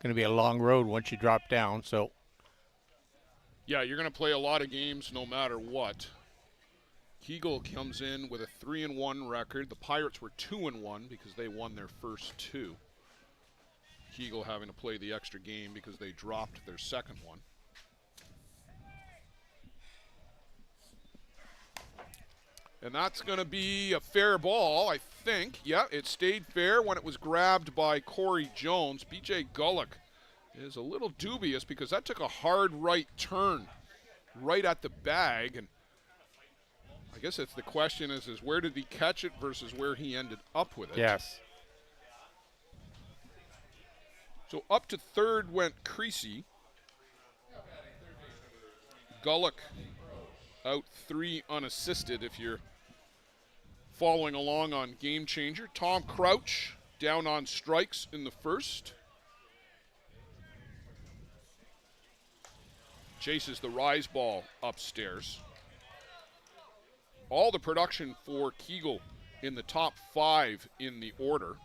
Going to be a long road once you drop down, so. Yeah, you're going to play a lot of games no matter what. Kegel comes in with a 3-1 record. The Pirates were 2-1 because they won their first 2. Kegel having to play the extra game because they dropped their second one. And that's going to be a fair ball, I think. Yeah, it stayed fair when it was grabbed by Corey Jones. B.J. Gullick is a little dubious because that took a hard right turn right at the bag. And I guess the question is where did he catch it versus where he ended up with it? Yes. So up to third went Creasy. Gulick out 3 unassisted if you're following along on Game Changer. Tom Crouch down on strikes in the first. Chases the rise ball upstairs. All the production for Kegel in the top 5 in the order.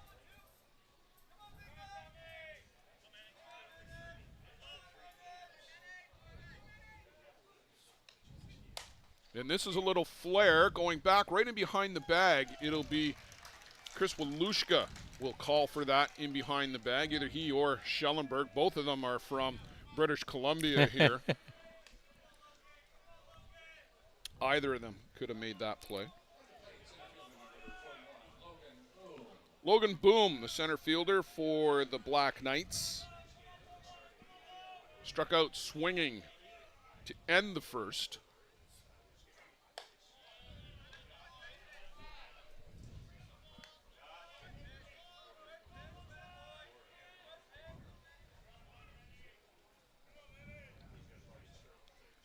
And this is a little flare going back right in behind the bag. It'll be Chris Walushka will call for that in behind the bag. Either he or Schellenberg. Both of them are from British Columbia here. Either of them could have made that play. Logan Boom, the center fielder for the Black Knights. Struck out swinging to end the first.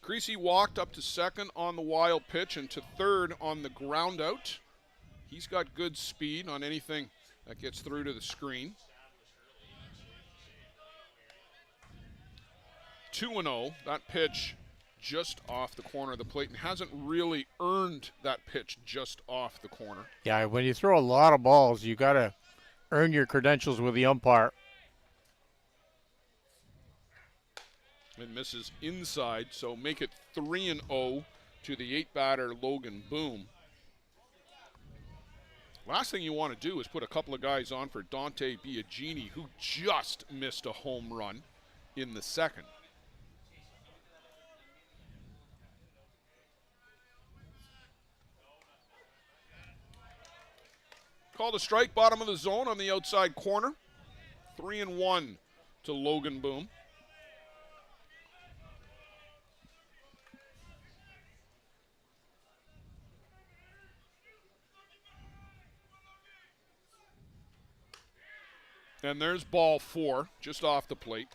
Creasy walked up to second on the wild pitch and to third on the ground out. He's got good speed on anything that gets through to the screen. 2-0, that pitch just off the corner of the plate, and hasn't really earned that pitch just off the corner. Yeah, when you throw a lot of balls, you got to earn your credentials with the umpire. And misses inside, so make it 3-0 to the 8-batter Logan Boom. Last thing you want to do is put a couple of guys on for Dante Biagini, who just missed a home run in the second. Called a strike, bottom of the zone on the outside corner. 3-1 to Logan Boom. And there's ball 4, just off the plate.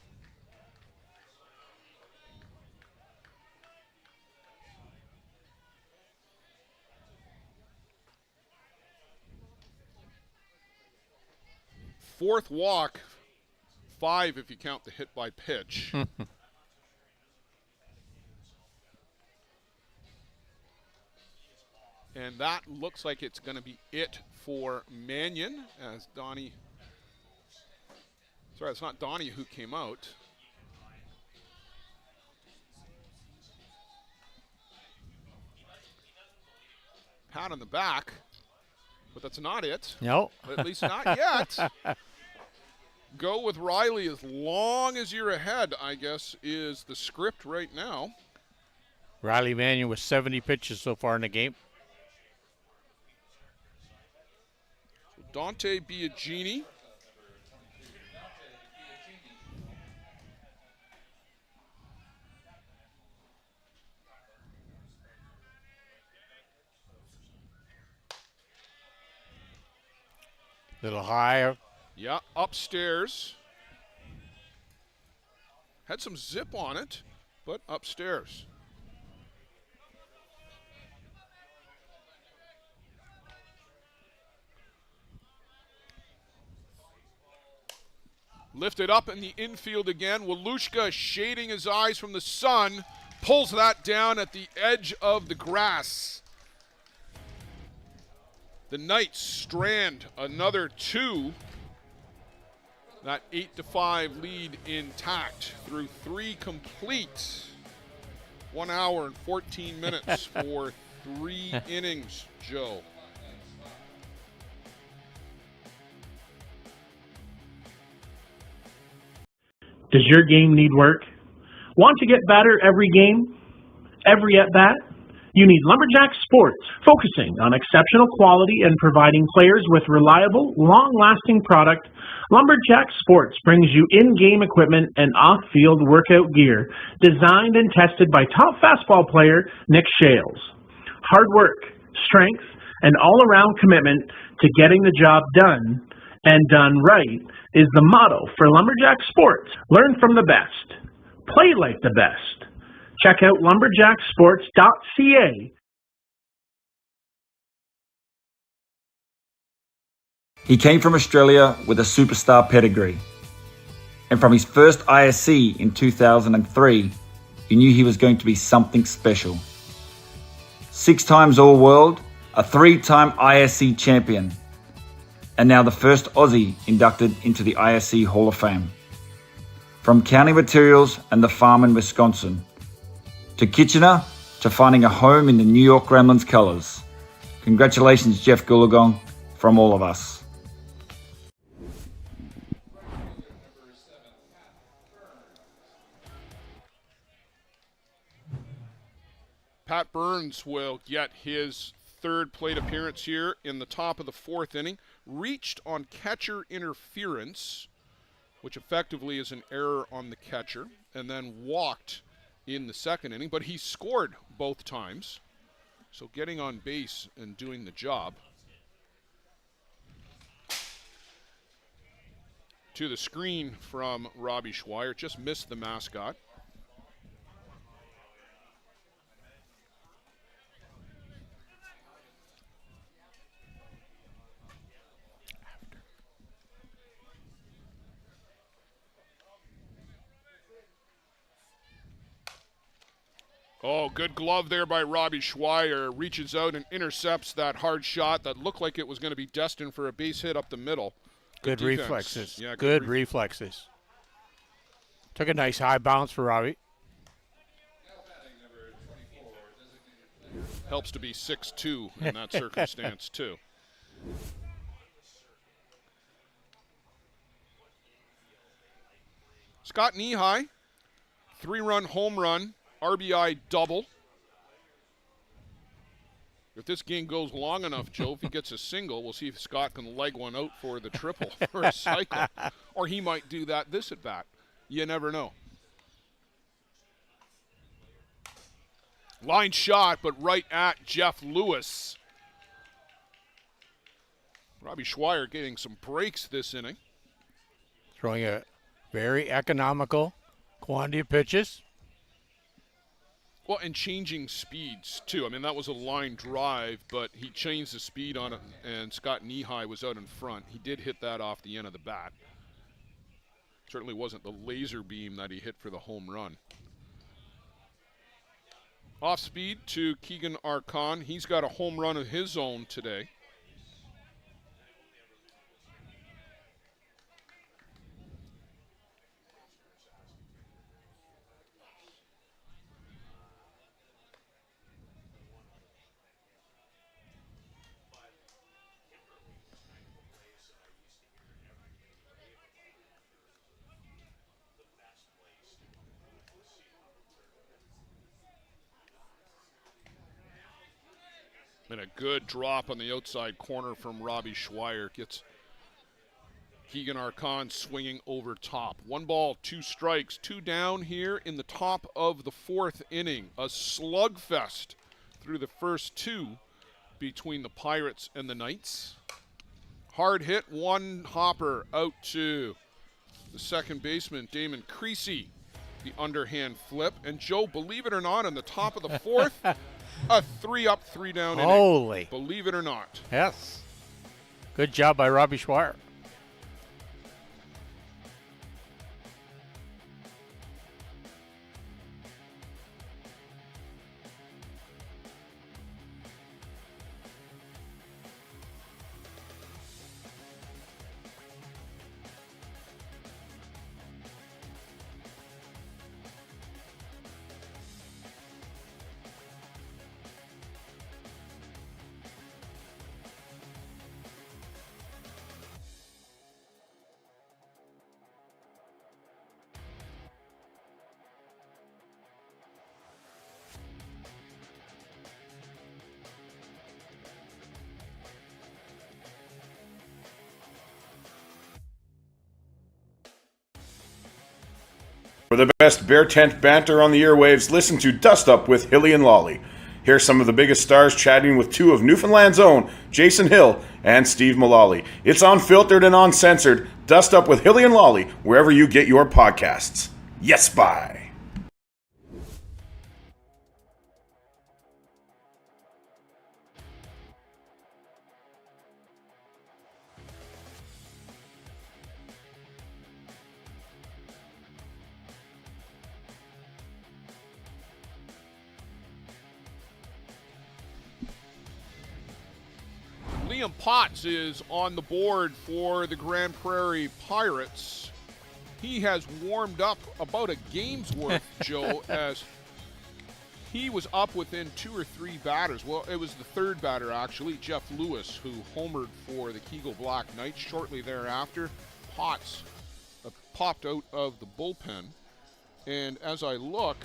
Fourth walk, 5 if you count the hit by pitch. And that looks like it's going to be it for Mannion as Donnie... Sorry, it's not Donnie who came out. Pat on the back, but that's not it. No. At least not yet. Go with Riley as long as you're ahead, I guess, is the script right now. Riley Mannion with 70 pitches so far in the game. So Dante Biagini. Little higher. Yeah, upstairs. Had some zip on it, but upstairs. Lifted up in the infield again. Walushka shading his eyes from the sun. Pulls that down at the edge of the grass. The Knights strand another 2. That 8-5 lead intact through 3 complete. 1 hour and 14 minutes for 3 innings, Joe. Does your game need work? Want to get better every game? Every at-bat? You need Lumberjack Sports, focusing on exceptional quality and providing players with reliable, long-lasting product. Lumberjack Sports brings you in-game equipment and off-field workout gear, designed and tested by top fastball player Nick Shales. Hard work, strength, and all-around commitment to getting the job done, and done right, is the motto for Lumberjack Sports. Learn from the best. Play like the best. Check out lumberjacksports.ca. He came from Australia with a superstar pedigree. And from his first ISC in 2003, you knew he was going to be something special. 6 times All-World, a 3-time ISC champion, and now the first Aussie inducted into the ISC Hall of Fame. From counting materials and the farm in Wisconsin, to Kitchener, to finding a home in the New York Gremlins colours. Congratulations, Jeff Goolagong, from all of us. Pat Burns will get his third plate appearance here in the top of the 4th inning. Reached on catcher interference, which effectively is an error on the catcher, and then walked in the 2nd inning, but he scored both times. So getting on base and doing the job. To the screen from Robbie Schweier, just missed the mascot. Oh, good glove there by Robbie Schweier. Reaches out and intercepts that hard shot that looked like it was going to be destined for a base hit up the middle. Good reflexes. Yeah, good reflexes. Took a nice high bounce for Robbie. Helps to be 6'2" in that circumstance, too. Scott Knee-High, 3-run home run. RBI double. If this game goes long enough, Joe, if he gets a single, we'll see if Scott can leg one out for the triple or a cycle. Or he might do that this at bat. You never know. Line shot, but right at Jeff Lewis. Robbie Schweier getting some breaks this inning. Throwing a very economical quantity of pitches. Well, and changing speeds, too. I mean, that was a line drive, but he changed the speed on it, and Scott Knee-High was out in front. He did hit that off the end of the bat. Certainly wasn't the laser beam that he hit for the home run. Off speed to Keegan Archon. He's got a home run of his own today. And a good drop on the outside corner from Robbie Schweier. Gets Keegan Archon swinging over top. 1 ball, 2 strikes, 2 down here in the top of the 4th inning. A slugfest through the first 2 between the Pirates and the Knights. Hard hit, 1 hopper out to the second baseman, Damon Creasy. The underhand flip. And Joe, believe it or not, in the top of the 4th, a 3-up, 3-down inning. Holy. Believe it or not. Yes. Good job by Robbie Schweier. For the best Bear Tent banter on the airwaves, listen to Dust Up with Hilly and Lolly. Here's some of the biggest stars chatting with 2 of Newfoundland's own, Jason Hill and Steve Mullally. It's unfiltered and uncensored. Dust Up with Hilly and Lolly, wherever you get your podcasts. Yes, bye. Liam Potts is on the board for the Grand Prairie Pirates. He has warmed up about a game's worth, Joe, as he was up within 2 or 3 batters. Well, it was the third batter, actually, Jeff Lewis, who homered for the Kegel Black Knights. Shortly thereafter, Potts popped out of the bullpen. And as I look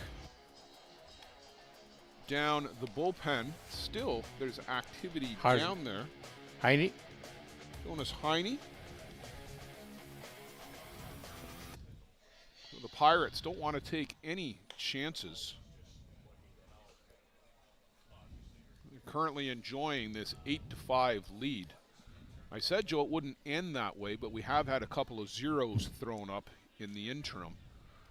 down the bullpen, still there's activity down there. Heine. Jonas Heine. So the Pirates don't want to take any chances. They're currently enjoying this 8-5 lead. I said, Joe, it wouldn't end that way, but we have had a couple of zeros thrown up in the interim.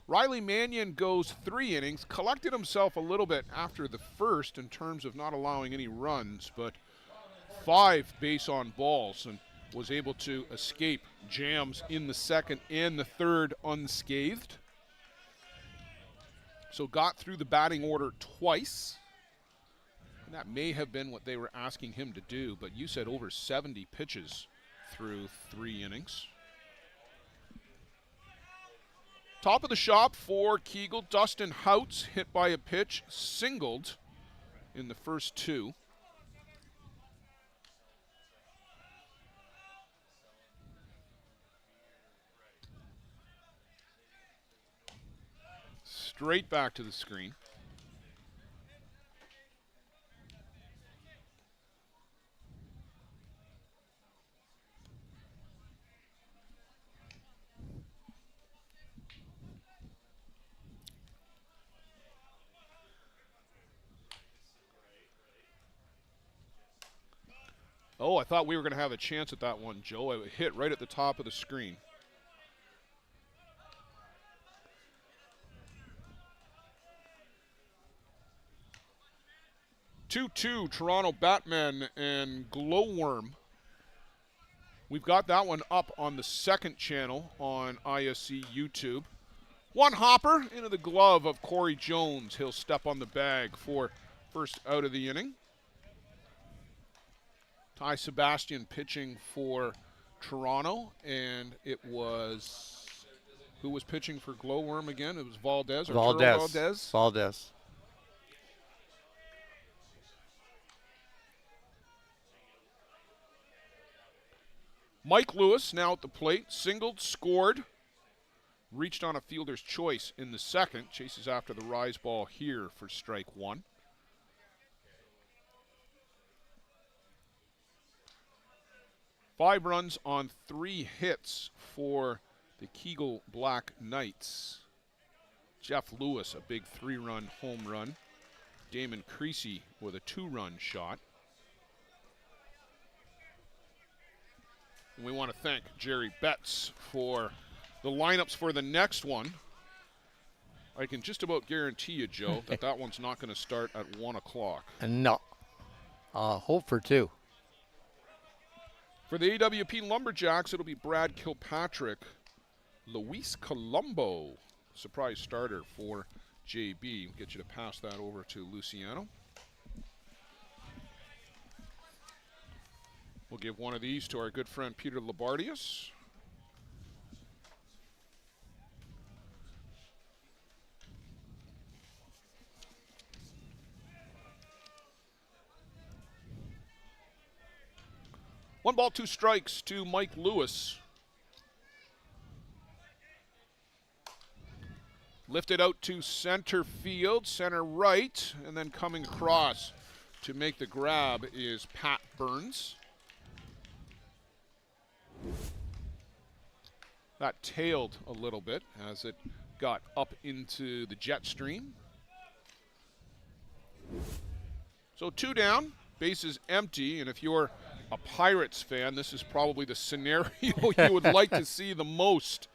Riley Mannion goes 3 innings, collected himself a little bit after the first in terms of not allowing any runs, but 5 base on balls and was able to escape jams in the second and the third unscathed. So got through the batting order twice. And that may have been what they were asking him to do, but you said over 70 pitches through 3 innings. Top of the shop for Kegel, Dustin Houts hit by a pitch, singled in the first 2. Straight back to the screen. Oh, I thought we were going to have a chance at that one, Joe. It hit right at the top of the screen. (2-2) Toronto Batman and Glowworm. We've got that one up on the second channel on ISC YouTube. One hopper into the glove of Corey Jones. He'll step on the bag for first out of the inning. Ty Sebastian pitching for Toronto, and it was, who was pitching for Glowworm again? It was Valdez. Valdez. Mike Lewis now at the plate, singled, scored, reached on a fielder's choice in the second, chases after the rise ball here for strike 1. Five runs on 3 hits for the Kegel Black Knights. Jeff Lewis, a big 3-run home run. Damon Creasy with a 2-run shot. And we want to thank Jerry Betts for the lineups for the next one. I can just about guarantee you, Joe, that that one's not going to start at 1 o'clock. No. Hope for 2. For the AWP Lumberjacks, it'll be Brad Kilpatrick. Luis Colombo, surprise starter for JB. We'll get you to pass that over to Luciano. We'll give one of these to our good friend Peter Labardius. One ball, 2 strikes to Mike Lewis. Lifted out to center field, center right, and then coming across to make the grab is Pat Burns. That tailed a little bit as it got up into the jet stream. So 2 down, bases empty, and if you're a Pirates fan, this is probably the scenario you would like to see the most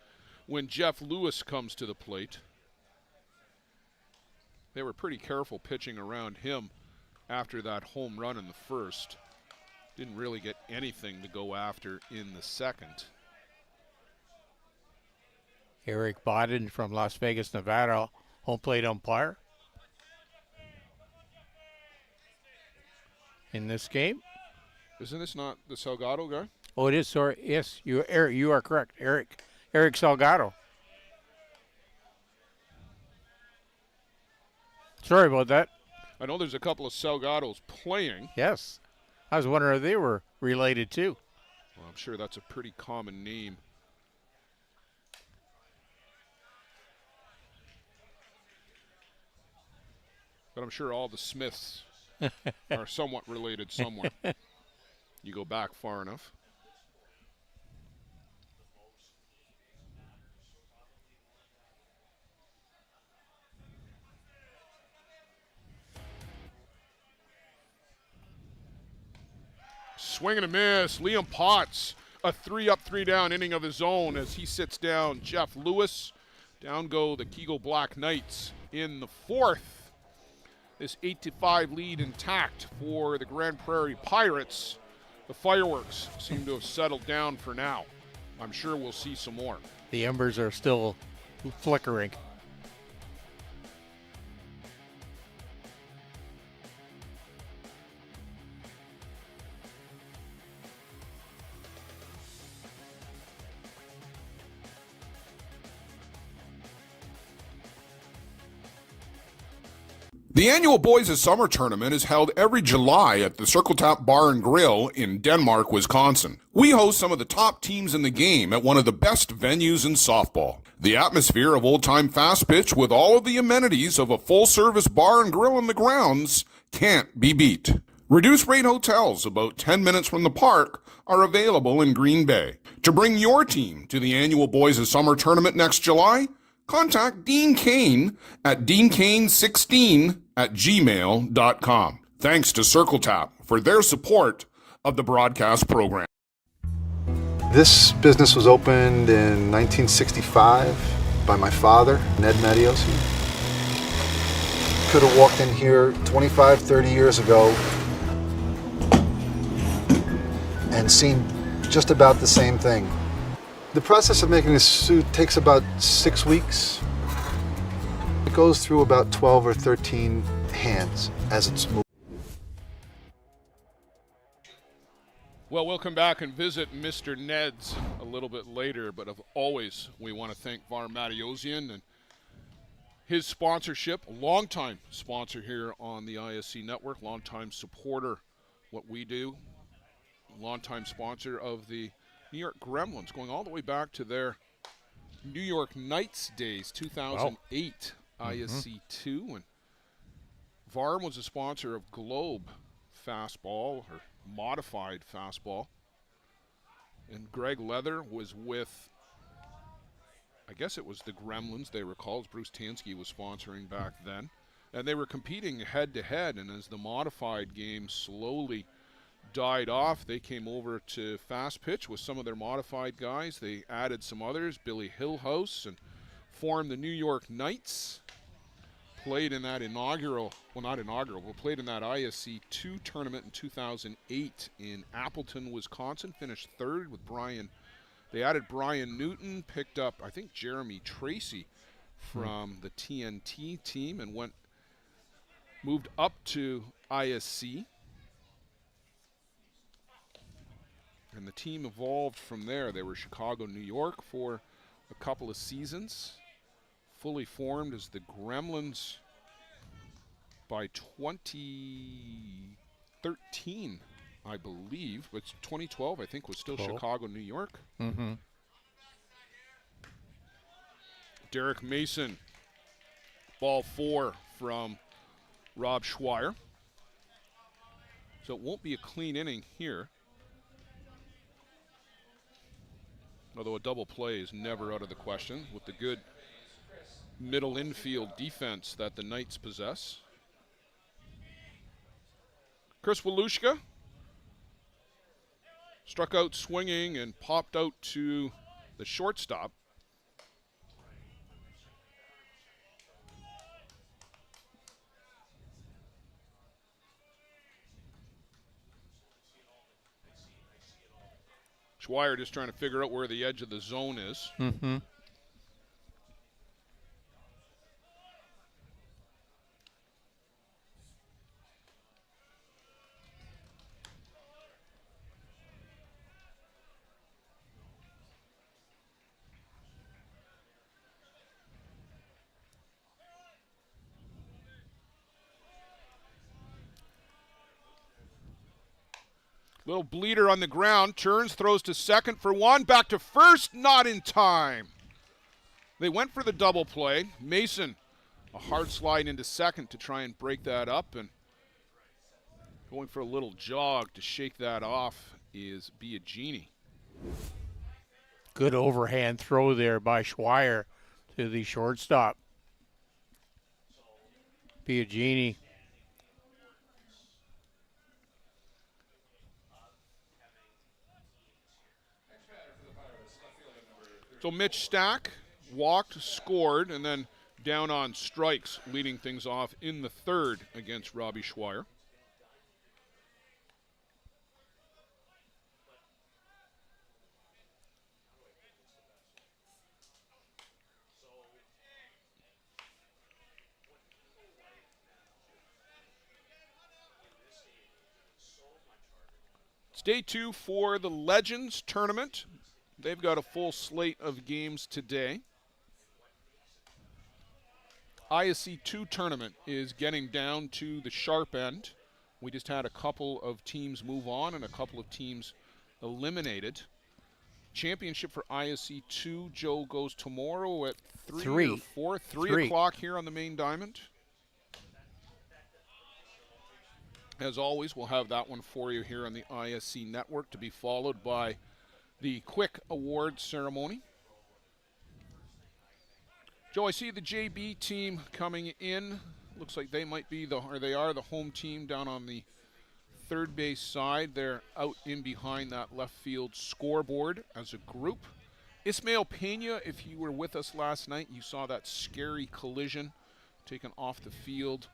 when Jeff Lewis comes to the plate. They were pretty careful pitching around him after that home run in the first. Didn't really get anything to go after in the second. Eric Bodden from Las Vegas, Nevada, home plate umpire in this game. Isn't this not the Salgado guy? Oh, it is. Sorry. Yes, Eric, you are correct. Eric Salgado. Sorry about that. I know there's a couple of Salgados playing. Yes. I was wondering if they were related too. Well, I'm sure that's a pretty common name. But I'm sure all the Smiths are somewhat related somewhere. You go back far enough. Swing and a miss. Liam Potts, a 3-up, 3-down inning of his own as he sits down Jeff Lewis. Down go the Kegel Black Knights in the fourth. This 8-5 lead intact for the Grand Prairie Pirates. The fireworks seem to have settled down for now. I'm sure we'll see some more. The embers are still flickering. The annual Boys of Summer tournament is held every July at the Circle Tap Bar and Grill in Denmark, Wisconsin. We host some of the top teams in the game at one of the best venues in softball. The atmosphere of old-time fast pitch with all of the amenities of a full-service bar and grill in the grounds can't be beat. Reduced-rate hotels about 10 minutes from the park are available in Green Bay. To bring your team to the annual Boys of Summer tournament next July, contact Dean Kane at deankane16@gmail.com. Thanks to Circle Tap for their support of the broadcast program. This business was opened in 1965 by my father, Ned Matiosi. Could have walked in here 25, 30 years ago and seen just about the same thing. The process of making a suit takes about 6 weeks. It goes through about 12 or 13 hands as it's moved. Well, we'll come back and visit Mr. Ned's a little bit later, but of always, we want to thank Var Matiosian and his sponsorship, a longtime sponsor here on the ISC network, longtime supporter what we do, longtime sponsor of the New York Gremlins, going all the way back to their New York Knights days, 2008 ISC 2. And Varm was a sponsor of Globe Fastball, or modified fastball. And Greg Leather was with, I guess it was the Gremlins, they recall, as Bruce Tansky was sponsoring back then. And they were competing head-to-head, and as the modified game slowly died off, they came over to fast pitch with some of their modified guys. They added some others, Billy Hillhouse, and formed the New York Knights. Played in that played in that ISC 2 tournament in 2008 in Appleton, Wisconsin. Finished third with Brian. They added Brian Newton, picked up, I think, Jeremy Tracy from the TNT team, and moved up to ISC. And the team evolved from there. They were Chicago, New York for a couple of seasons. Fully formed as the Gremlins by 2013, I believe. But 2012, I think, was still Chicago, New York. Mm-hmm. Derek Mason, ball 4 from Rob Schweier. So it won't be a clean inning here. Although a double play is never out of the question with the good middle infield defense that the Knights possess. Chris Walushka struck out swinging and popped out to the shortstop. Schweier just trying to figure out where the edge of the zone is. Mm-hmm. Little bleeder on the ground. Turns, throws to second for one. Back to first, not in time. They went for the double play. Mason, a hard slide into second to try and break that up, and going for a little jog to shake that off is Biagini. Good overhand throw there by Schweier to the shortstop. Biagini. So Mitch Stack walked, scored, and then down on strikes, leading things off in the third against Robbie Schweier. It's day 2 for the Legends tournament. They've got a full slate of games today. ISC 2 tournament is getting down to the sharp end. We just had a couple of teams move on and a couple of teams eliminated. Championship for ISC 2, Joe, goes tomorrow at 3 or 4? 3 o'clock here on the main diamond. As always, we'll have that one for you here on the ISC network, to be followed by the quick award ceremony. Joe, I see the JB team coming in. Looks like they might be they are the home team down on the third base side. They're out in behind that left field scoreboard as a group. Ismael Pena, if you were with us last night, you saw that scary collision taken off the field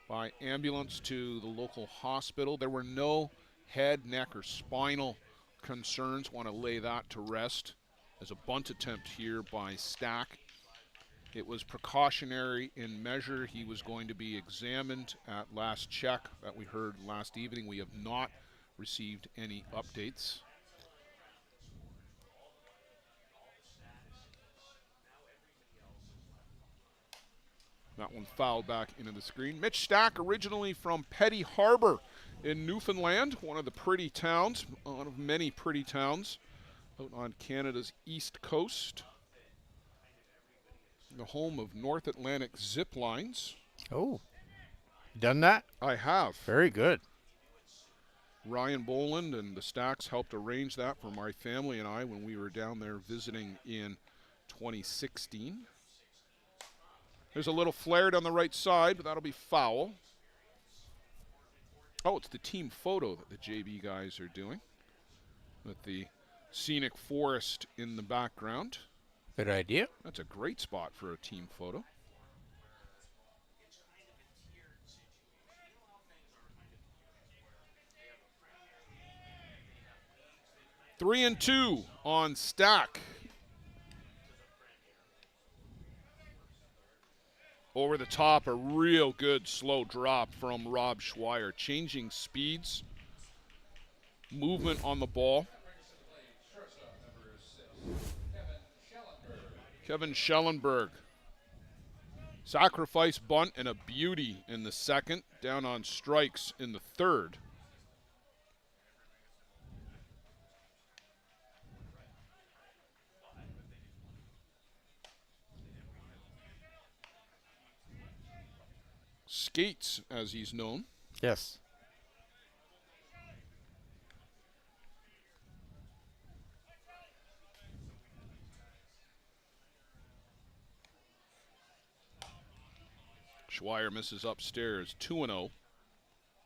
by ambulance to the local hospital. There were no head, neck, or spinal concerns. Want to lay that to rest. As a bunt attempt here by Stack. It was precautionary in measure. He was going to be examined at last check that we heard last evening. We have not received any updates. That one fouled back into the screen. Mitch Stack, originally from Petty Harbor in Newfoundland, one of the pretty towns, one of many pretty towns out on Canada's east coast. The home of North Atlantic Zip Lines. Oh, done that? I have. Very good. Ryan Boland and the Stacks helped arrange that for my family and I when we were down there visiting in 2016. There's a little flare down the right side, but that'll be foul. Oh, it's the team photo that the JB guys are doing with the scenic forest in the background. Good idea. That's a great spot for a team photo. Three and two on Stack. Over the top, a real good slow drop from Rob Schweier. Changing speeds, movement on the ball. Kevin Schellenberg. Sacrifice bunt and a beauty in the second. Down on strikes in the third. Skates, as he's known. Yes. Schweier misses upstairs, 2-0.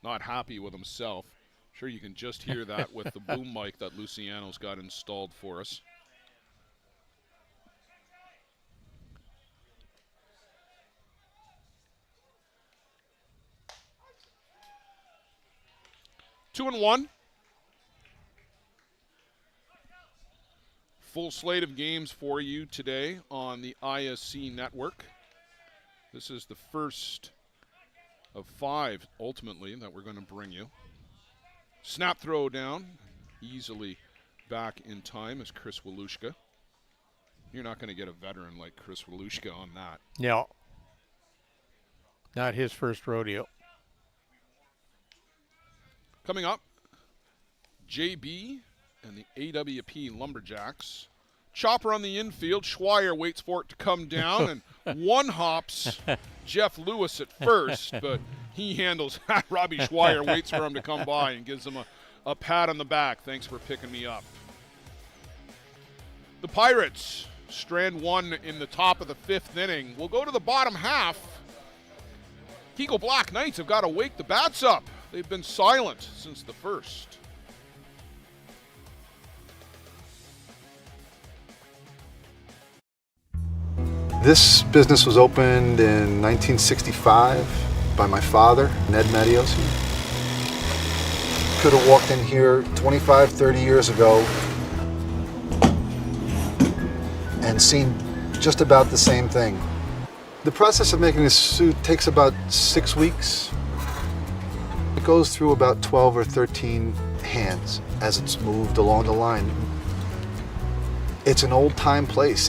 Not happy with himself. Sure, you can just hear that with the boom mic that Luciano's got installed for us. Two and one. Full slate of games for you today on the ISC network. This is the first of 5, ultimately, that we're going to bring you. Snap throw down, easily back in time as Chris Walushka. You're not going to get a veteran like Chris Walushka on that. No. Not his first rodeo. Coming up, JB and the AWP Lumberjacks. Chopper on the infield. Schweier waits for it to come down and one hops Jeff Lewis at first, but he handles that. Robbie Schweier waits for him to come by and gives him a pat on the back. Thanks for picking me up. The Pirates strand one in the top of the 5th inning. We'll go to the bottom half. Kegel Black Knights have got to wake the bats up. They've been silent since the first. This business was opened in 1965 by my father, Ned Medios. Could have walked in here 25, 30 years ago and seen just about the same thing. The process of making this suit takes about 6 weeks. It goes through about 12 or 13 hands as it's moved along the line. It's an old-time place.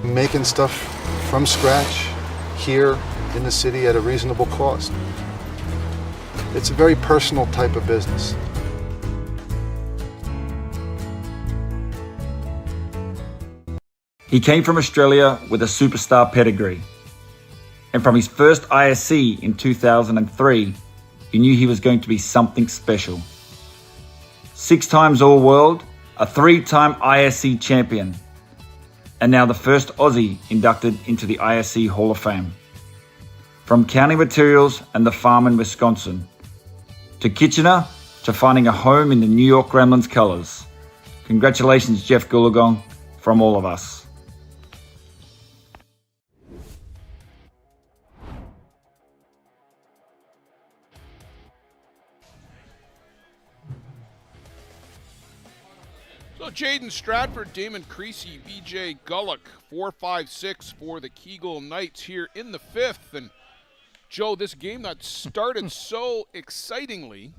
Making stuff from scratch here in the city at a reasonable cost. It's a very personal type of business. He came from Australia with a superstar pedigree. And from his first ISC in 2003, you knew he was going to be something special. 6 times All-World, a 3-time ISC champion, and now the first Aussie inducted into the ISC Hall of Fame. From counting materials and the farm in Wisconsin, to Kitchener, to finding a home in the New York Gremlins colours. Congratulations, Jeff Goolagong, from all of us. So Jaden Stratford, Damon Creasy, BJ Gullock, 4-5-6 for the Kegel Knights here in the 5th. And Joe, this game that started so excitingly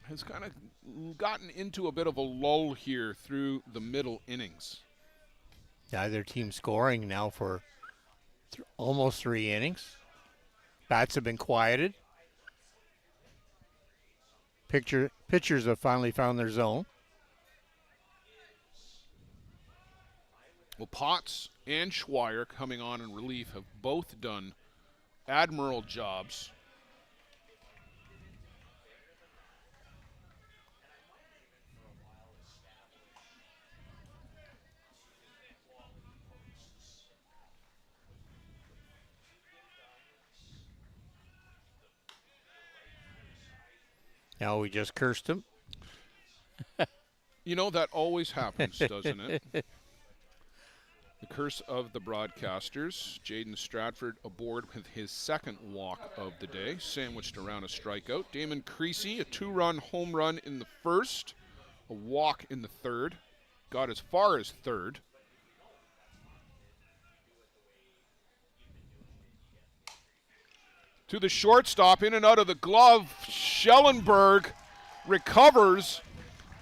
has kind of gotten into a bit of a lull here through the middle innings. Neither team scoring now for almost 3 innings. Bats have been quieted. Pitchers have finally found their zone. Well, Potts and Schweier coming on in relief have both done admirable jobs. Now we just cursed him. You know, that always happens, doesn't it? The curse of the broadcasters. Jaden Stratford aboard with his 2nd walk of the day, sandwiched around a strikeout. Damon Creasy, a 2-run home run in the 1st, a walk in the 3rd. Got as far as 3rd. To the shortstop, in and out of the glove. Schellenberg recovers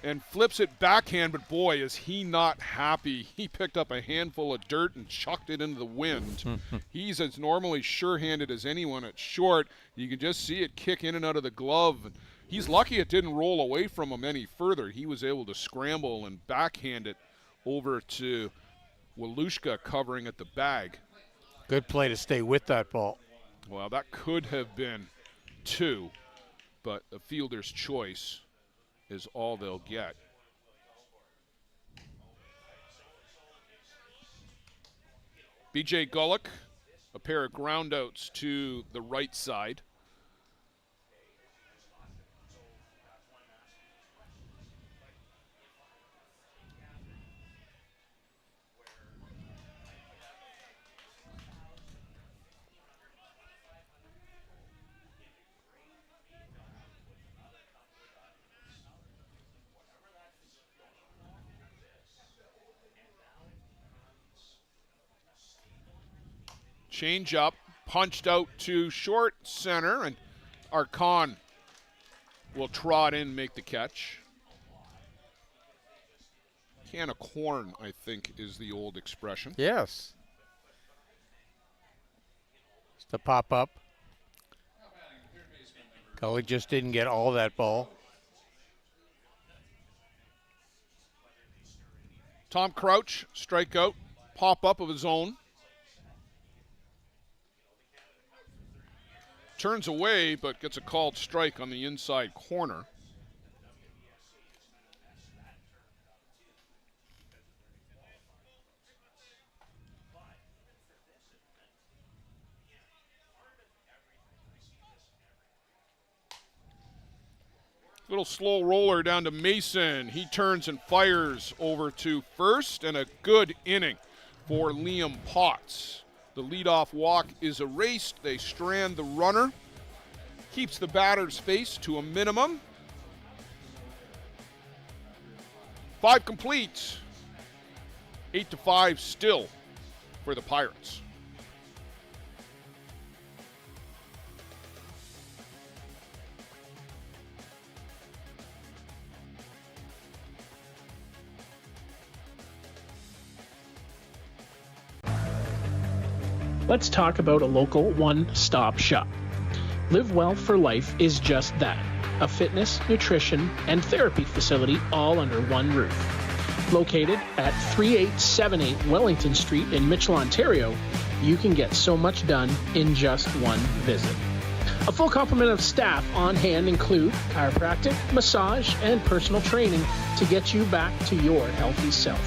and flips it backhand, but boy, is he not happy. He picked up a handful of dirt and chucked it into the wind. He's as normally sure-handed as anyone at short. You can just see it kick in and out of the glove. He's lucky it didn't roll away from him any further. He was able to scramble and backhand it over to Walushka covering at the bag. Good play to stay with that ball. Well, that could have been 2, but a fielder's choice is all they'll get. BJ Gullock, a pair of groundouts to the right side. Change up, punched out to short center, and Archon will trot in, make the catch. Can of corn, I think, is the old expression. Yes. Just a pop up. Gully just didn't get all that ball. Tom Crouch, strikeout, pop-up of his own. Turns away, but gets a called strike on the inside corner. Little slow roller down to Mason. He turns and fires over to first, and a good inning for Liam Potts. The leadoff walk is erased. They strand the runner. Keeps the batter's face to a minimum. 5 complete. 8-5 still for the Pirates. Let's talk about a local one-stop shop. Live Well for Life is just that, a fitness, nutrition, and therapy facility all under one roof. Located at 3878 Wellington Street in Mitchell, Ontario, you can get so much done in just one visit. A full complement of staff on hand include chiropractic, massage, and personal training to get you back to your healthy self.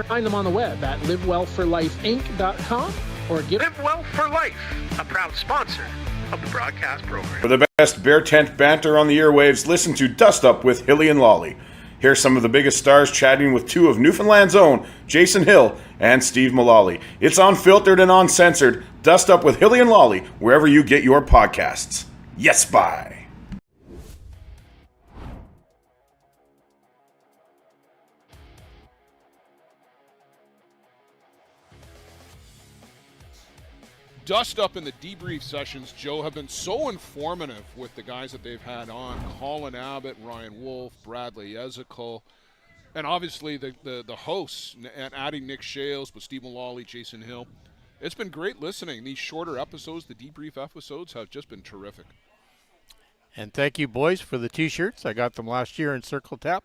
Find them on the web at livewellforlifeinc.com or give Live Well for Life, a proud sponsor of the broadcast program. For the best Bear Tent banter on the airwaves, listen to Dust Up with Hilly and Lolly. Here's some of the biggest stars chatting with two of Newfoundland's own, Jason Hill and Steve Mullally. It's unfiltered and uncensored. Dust Up with Hilly and Lolly, wherever you get your podcasts. Yes, bye. Dust Up in the debrief sessions, Joe, have been so informative with the guys that they've had on. Colin Abbott, Ryan Wolf, Bradley Ezekiel, and obviously the hosts, and adding Nick Shales, but Steve Mullally, Jason Hill. It's been great listening. These shorter episodes, the debrief episodes, have just been terrific. And thank you, boys, for the T-shirts. I got them last year in Circle Tap.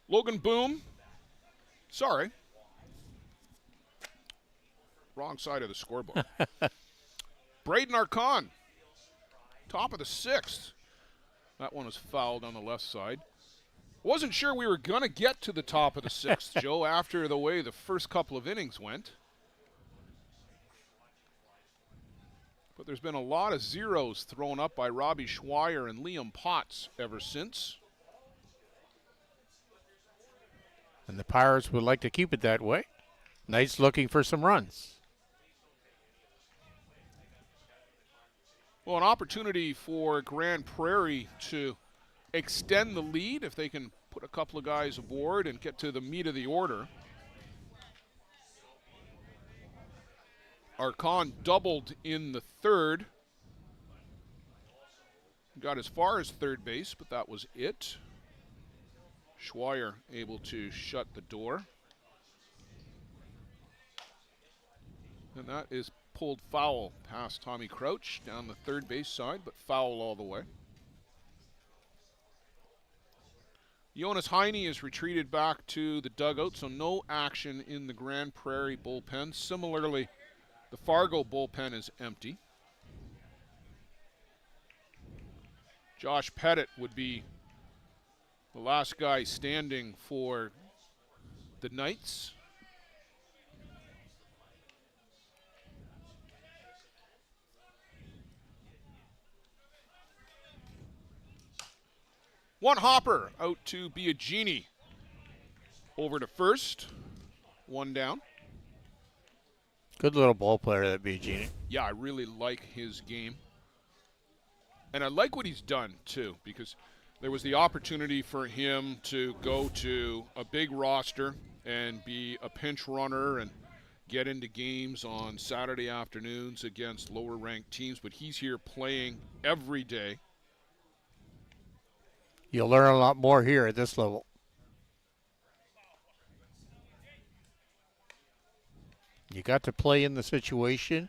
Logan Boom, sorry. Wrong side of the scoreboard. Braden Archon, top of the 6th. That one was fouled on the left side. Wasn't sure we were going to get to the top of the 6th, Joe, after the way the first couple of innings went. But there's been a lot of zeros thrown up by Robbie Schweier and Liam Potts ever since. And the Pirates would like to keep it that way. Knights looking for some runs. Well, an opportunity for Grand Prairie to extend the lead if they can put a couple of guys aboard and get to the meat of the order. Archon doubled in the 3rd. Got as far as third base, but that was it. Schweier able to shut the door. And that is pulled foul past Tommy Crouch down the third base side, but foul all the way. Jonas Heine is retreated back to the dugout, so no action in the Grand Prairie bullpen. Similarly, the Fargo bullpen is empty. Josh Pettit would be the last guy standing for the Knights. One hopper out to Biagini. Over to first. One down. Good little ball player, that Biagini. Yeah, I really like his game. And I like what he's done, too, because there was the opportunity for him to go to a big roster and be a pinch runner and get into games on Saturday afternoons against lower-ranked teams. But he's here playing every day. You'll learn a lot more here at this level. You got to play in the situation,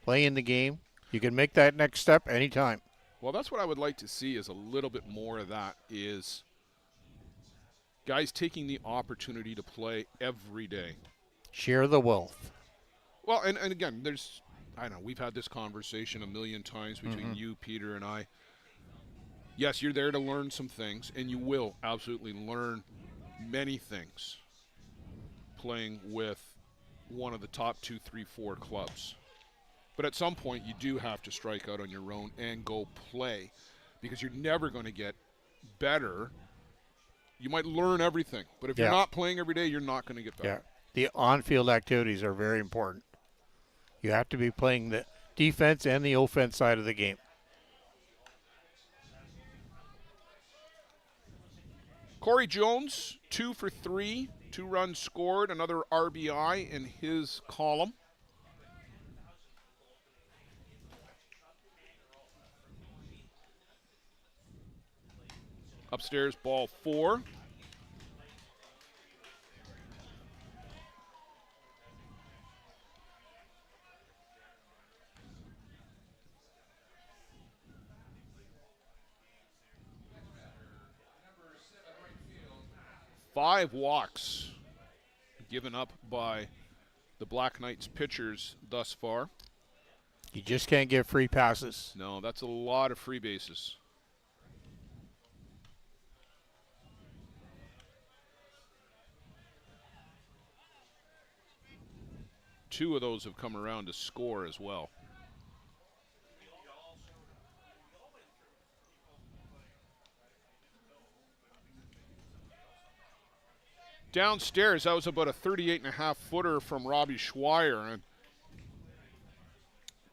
play in the game. You can make that next step anytime. Well, that's what I would like to see, is a little bit more of that, is Guys taking the opportunity to play every day. Share the wealth. Well, and again, I don't know, we've had this conversation a million times between you, Peter, and I. Yes, you're there to learn some things, and you will absolutely learn many things playing with one of the top 2, 3, 4 clubs. But at some point, you do have to strike out on your own and go play, because you're never going to get better. You might learn everything, but if you're not playing every day, you're not going to get better. Yeah, the on-field activities are very important. You have to be playing the defense and the offense side of the game. Corey Jones, 2 for 3, 2 runs scored, another RBI in his column. Upstairs, ball 4. Five walks given up by the Black Knights pitchers thus far. You just can't get free passes. No, that's a lot of free bases. Two of those have come around to score as well. Downstairs, that was about a 38.5 footer from Robbie Schweier, and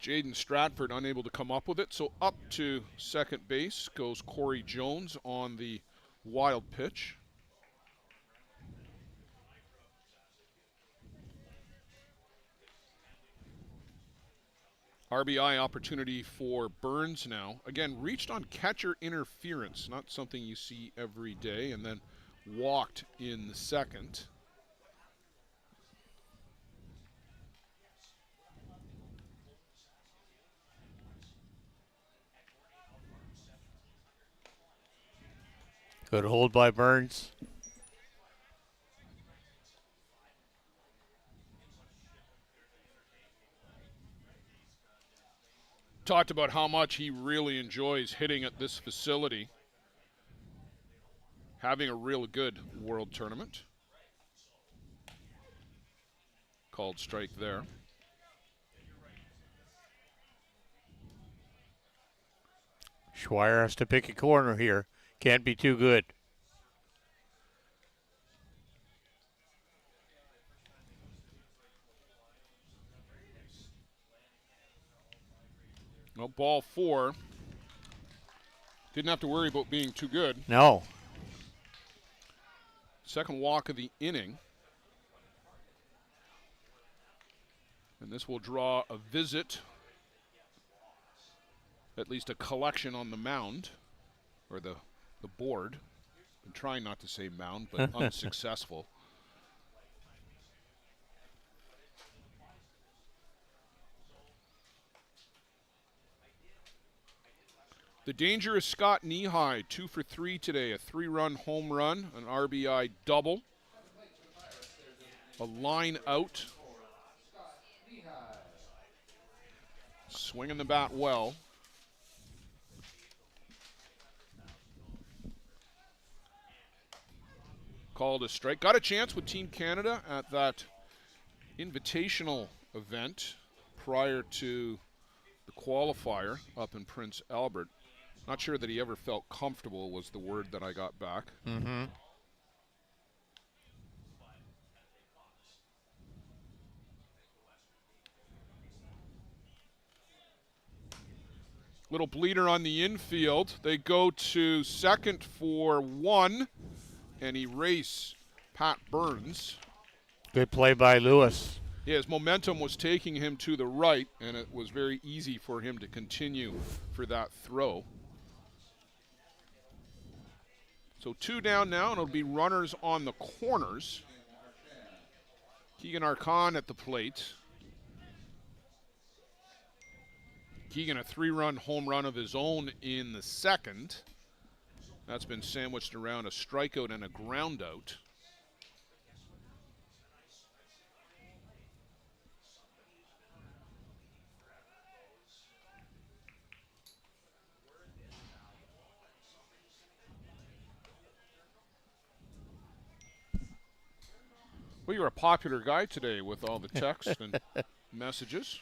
Jaden Stratford unable to come up with it. So up to second base goes Corey Jones on the wild pitch. RBI opportunity for Burns now. Again, reached on catcher interference, not something you see every day, and then walked in the second. Good hold by Burns. Talked about how much he really enjoys hitting at this facility. Having a real good World Tournament. Called strike there. Schweier has to pick a corner here. Can't be too good. Well, ball 4. Didn't have to worry about being too good. No. Second walk of the inning. And this will draw a visit, at least a collection on the mound, or the board. I'm trying not to say mound, but unsuccessful. The dangerous Scott Knee-High, 2 for 3 today, a 3-run home run, an RBI double, a line out. Swinging the bat well. Called a strike. Got a chance with Team Canada at that invitational event prior to the qualifier up in Prince Albert. Not sure that he ever felt comfortable was the word that I got back. Mm-hmm. Little bleeder on the infield. They go to second for 1 and erase Pat Burns. Good play by Lewis. Yeah, his momentum was taking him to the right, and it was very easy for him to continue for that throw. So 2 down now, and it'll be runners on the corners. Keegan Archon at the plate. Keegan, a 3-run home run of his own in the second. That's been sandwiched around a strikeout and a ground out. Well, you're a popular guy today with all the text and messages.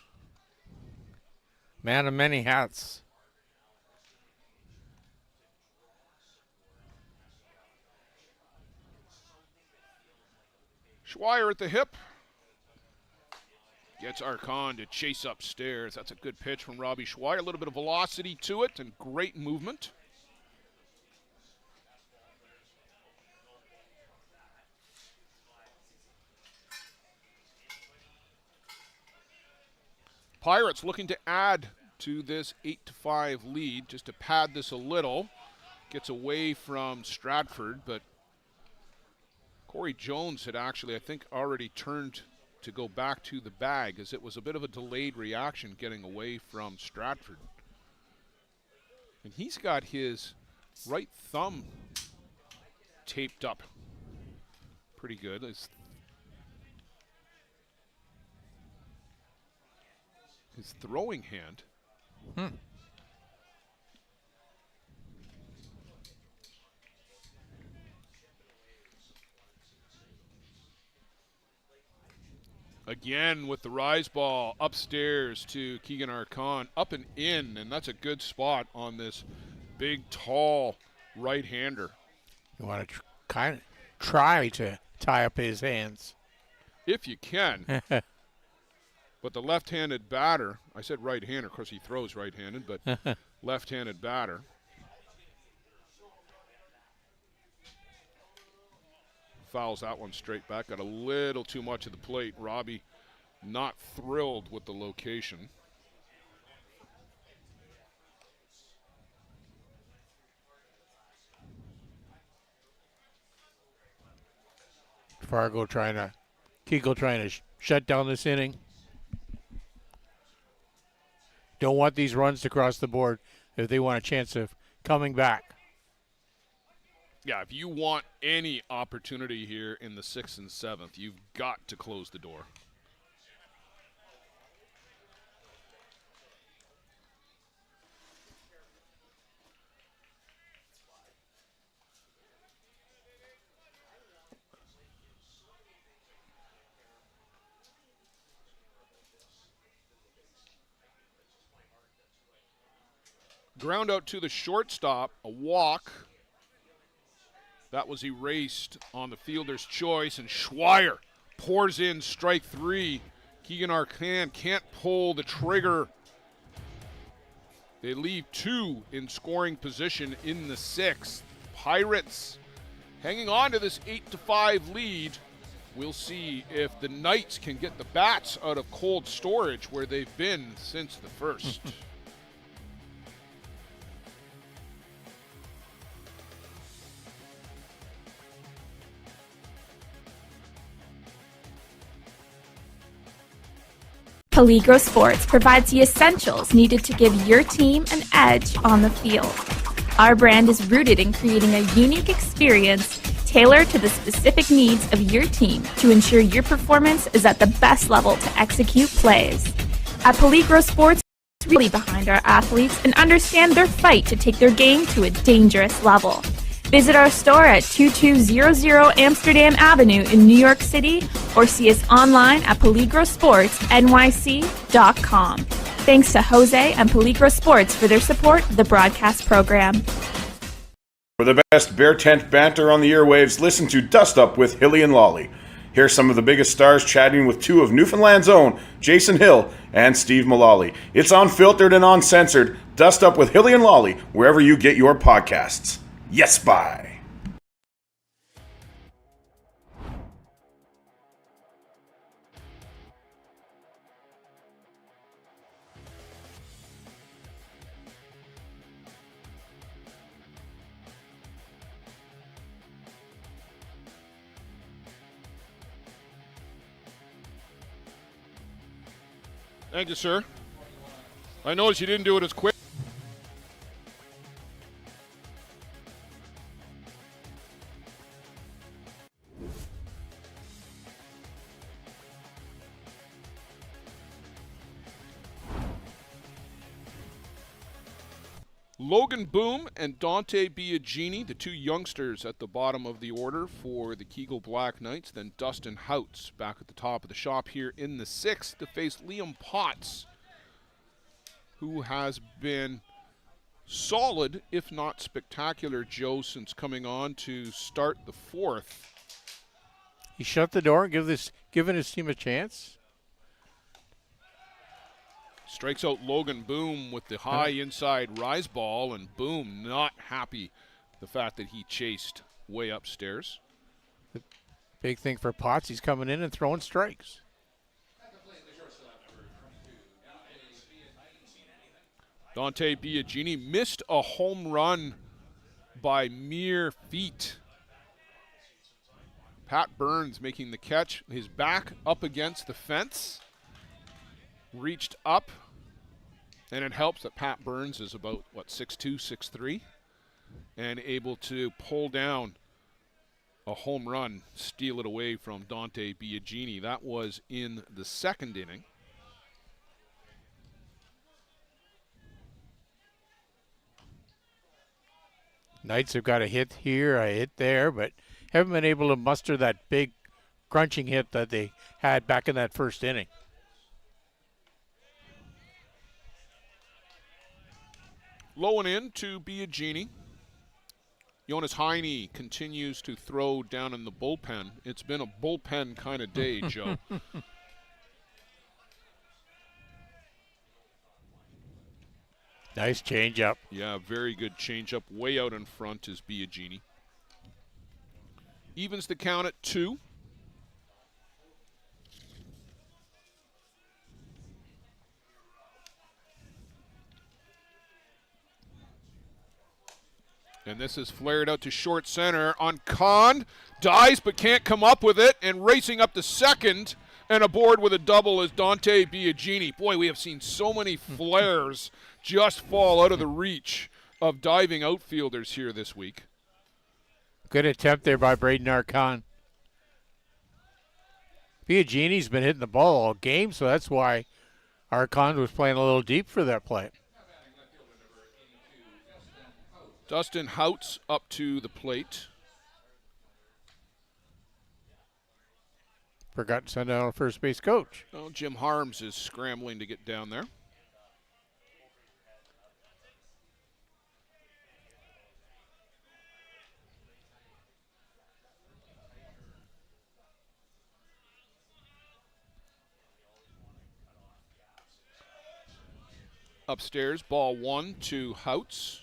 Man of many hats. Schweier at the hip. Gets Archon to chase upstairs. That's a good pitch from Robbie Schweier. A little bit of velocity to it and great movement. Pirates looking to add to this 8-5 lead just to pad this a little. Gets away from Stratford, but Corey Jones had actually, I think, already turned to go back to the bag as it was a bit of a delayed reaction getting away from Stratford. And he's got his right thumb taped up pretty good. His throwing hand. Again with the rise ball upstairs to Keegan Archon, up and in, and that's a good spot on this big, tall right-hander. You want to kind of try to tie up his hands. If you can. But the left-handed batter, I said right-hander, of course he throws right-handed, but left-handed batter. Fouls that one straight back. Got a little too much of the plate. Robbie not thrilled with the location. Kegel trying to shut down this inning. Don't want these runs to cross the board if they want a chance of coming back. Yeah, if you want any opportunity here in the 6th and 7th, you've got to close the door. Ground out to the shortstop, a walk. That was erased on the fielder's choice, and Schweier pours in strike 3. Keegan Archon can't pull the trigger. They leave 2 in scoring position in the 6th. Pirates hanging on to this 8-5 lead. We'll see if the Knights can get the bats out of cold storage where they've been since the 1st. Peligro Sports provides the essentials needed to give your team an edge on the field. Our brand is rooted in creating a unique experience tailored to the specific needs of your team to ensure your performance is at the best level to execute plays. At Peligro Sports, we're really behind our athletes and understand their fight to take their game to a dangerous level. Visit our store at 2200 Amsterdam Avenue in New York City or see us online at peligrosportsnyc.com. Thanks to Jose and Peligro Sports for their support of the broadcast program. For the best Bear Tent banter on the airwaves, listen to Dust Up with Hilly and Lolly. Here's some of the biggest stars chatting with 2 of Newfoundland's own, Jason Hill and Steve Mullally. It's unfiltered and uncensored. Dust Up with Hilly and Lolly, wherever you get your podcasts. Yes, bye. Thank you, sir. I noticed you didn't do it as quick. Logan Boom and Dante Biagini, the two youngsters at the bottom of the order for the Kegel Black Knights. Then Dustin Houts back at the top of the shop here in the 6th to face Liam Potts, who has been solid, if not spectacular, Joe, since coming on to start the 4th. He shut the door and given his team a chance. Strikes out Logan Boom with the high inside rise ball, and Boom not happy the fact that he chased way upstairs. The big thing for Potts, he's coming in and throwing strikes. Dante Biagini missed a home run by mere feet. Pat Burns making the catch, his back up against the fence, reached up, and it helps that Pat Burns is about, 6'2", 6'3", and able to pull down a home run, steal it away from Dante Biagini. That was in the 2nd inning. Knights have got a hit here, a hit there, but haven't been able to muster that big crunching hit that they had back in that 1st inning. Low and in to Biagini. Jonas Heine continues to throw down in the bullpen. It's been a bullpen kind of day, Joe. Nice changeup. Yeah, very good changeup. Way out in front is Biagini. Evens the count at 2. And this is flared out to short center on Kahn. Dies but can't come up with it. And racing up to second and aboard with a double is Dante Biagini. Boy, we have seen so many flares just fall out of the reach of diving outfielders here this week. Good attempt there by Braden Arcon. Biagini's been hitting the ball all game, so that's why Arcon was playing a little deep for that play. Dustin Houts up to the plate. Forgot to send out our first base coach. Well, Jim Harms is scrambling to get down there. Upstairs, ball 1 to Houts.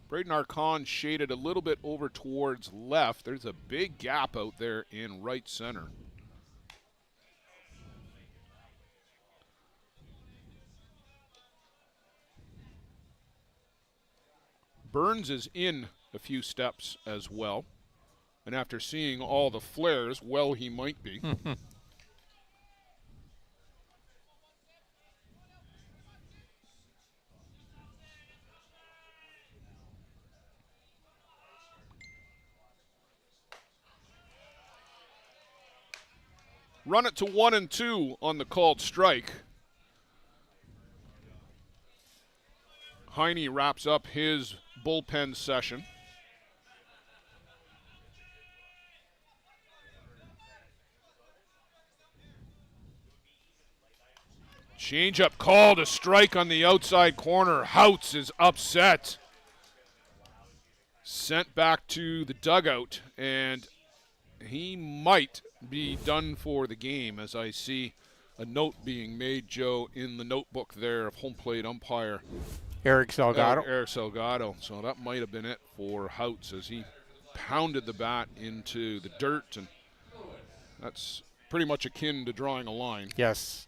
Braden Arcon shaded a little bit over towards left. There's a big gap out there in right center. Burns is in a few steps as well. And after seeing all the flares, well, he might be. Run it to 1-2 on the called strike. Heine wraps up his bullpen session. Change-up called, a strike on the outside corner. Houts is upset. Sent back to the dugout, and he might be done for the game, as I see a note being made, Joe, in the notebook there of home plate umpire Eric Salgado. Eric Salgado. So that might have been it for Houts as he pounded the bat into the dirt, and that's pretty much akin to drawing a line. Yes.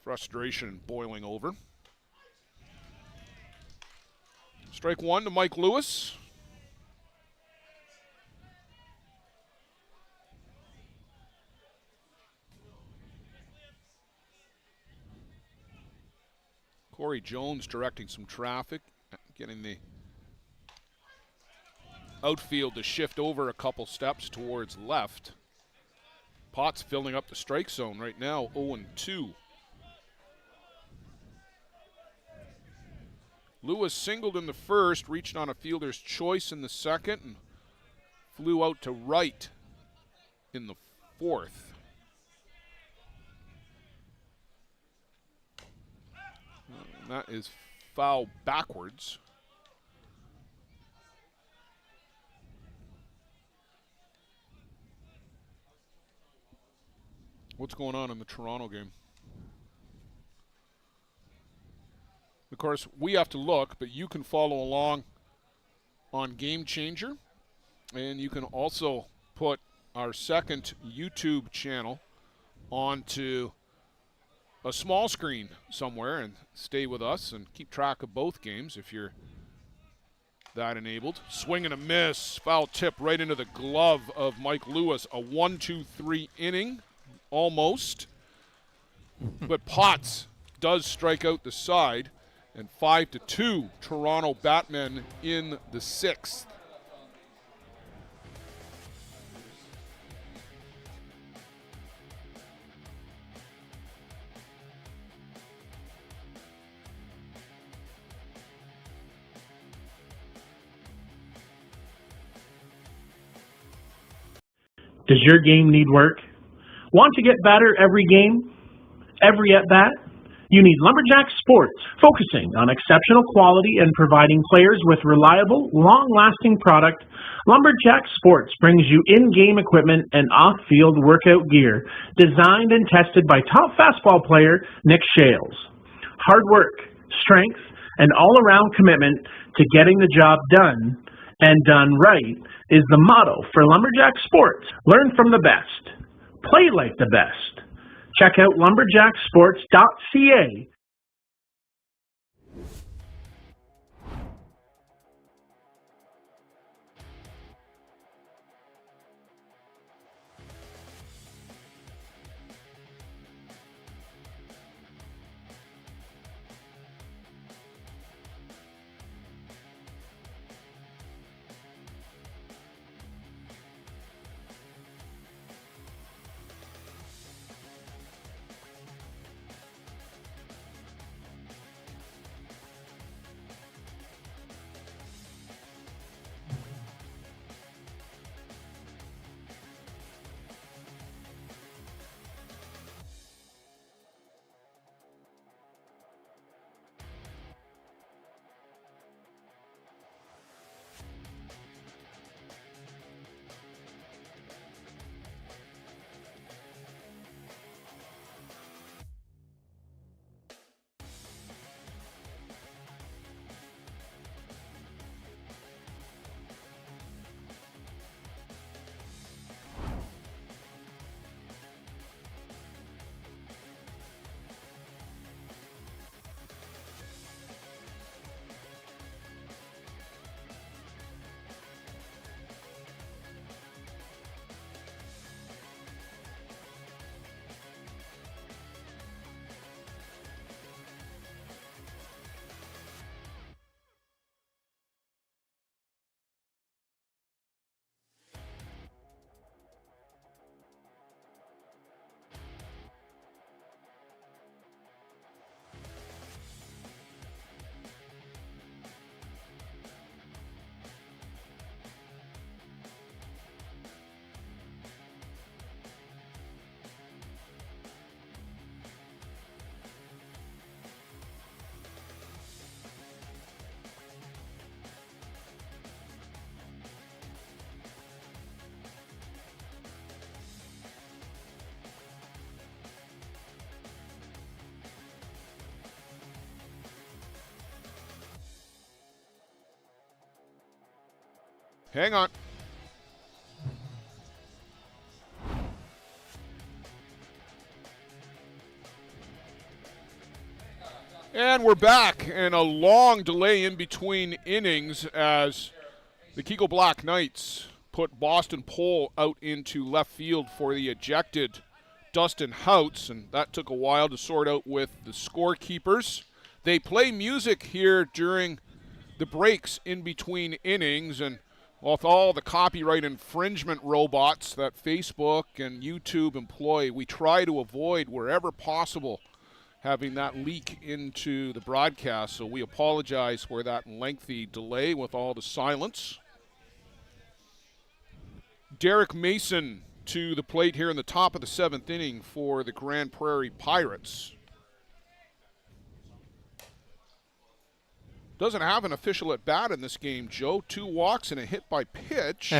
Frustration boiling over. Strike 1 to Mike Lewis. Corey Jones directing some traffic, getting the outfield to shift over a couple steps towards left. Potts filling up the strike zone right now, 0-2. Lewis singled in the first, reached on a fielder's choice in the second, and flew out to right in the fourth. And that is foul backwards. What's going on in the Toronto game? Of course, we have to look, but you can follow along on Game Changer. And you can also put our second YouTube channel onto a small screen somewhere and stay with us and keep track of both games if you're that enabled. Swing and a miss. Foul tip right into the glove of Mike Lewis. A 1-2-3 inning, almost. But Potts does strike out the side. And 5-2, Toronto Batmen in the sixth. Does your game need work? Want to get better every game? Every at-bat? You need Lumberjack Sports, focusing on exceptional quality and providing players with reliable, long-lasting product. Lumberjack Sports brings you in-game equipment and off-field workout gear, designed and tested by top fastball player Nick Shales. Hard work, strength, and all-around commitment to getting the job done, and done right, is the motto for Lumberjack Sports. Learn from the best. Play like the best. Check out lumberjacksports.ca. Hang on. And we're back, and a long delay in between innings as the Kegel Black Knights put Boston Pole out into left field for the ejected Dustin Houts, and that took a while to sort out with the scorekeepers. They play music here during the breaks in between innings, and with all the copyright infringement robots that Facebook and YouTube employ, we try to avoid wherever possible having that leak into the broadcast. So we apologize for that lengthy delay with all the silence. Derek Mason to the plate here in the top of the 7th inning for the Grand Prairie Pirates. Doesn't have an official at bat in this game, Joe. 2 walks and a hit by pitch.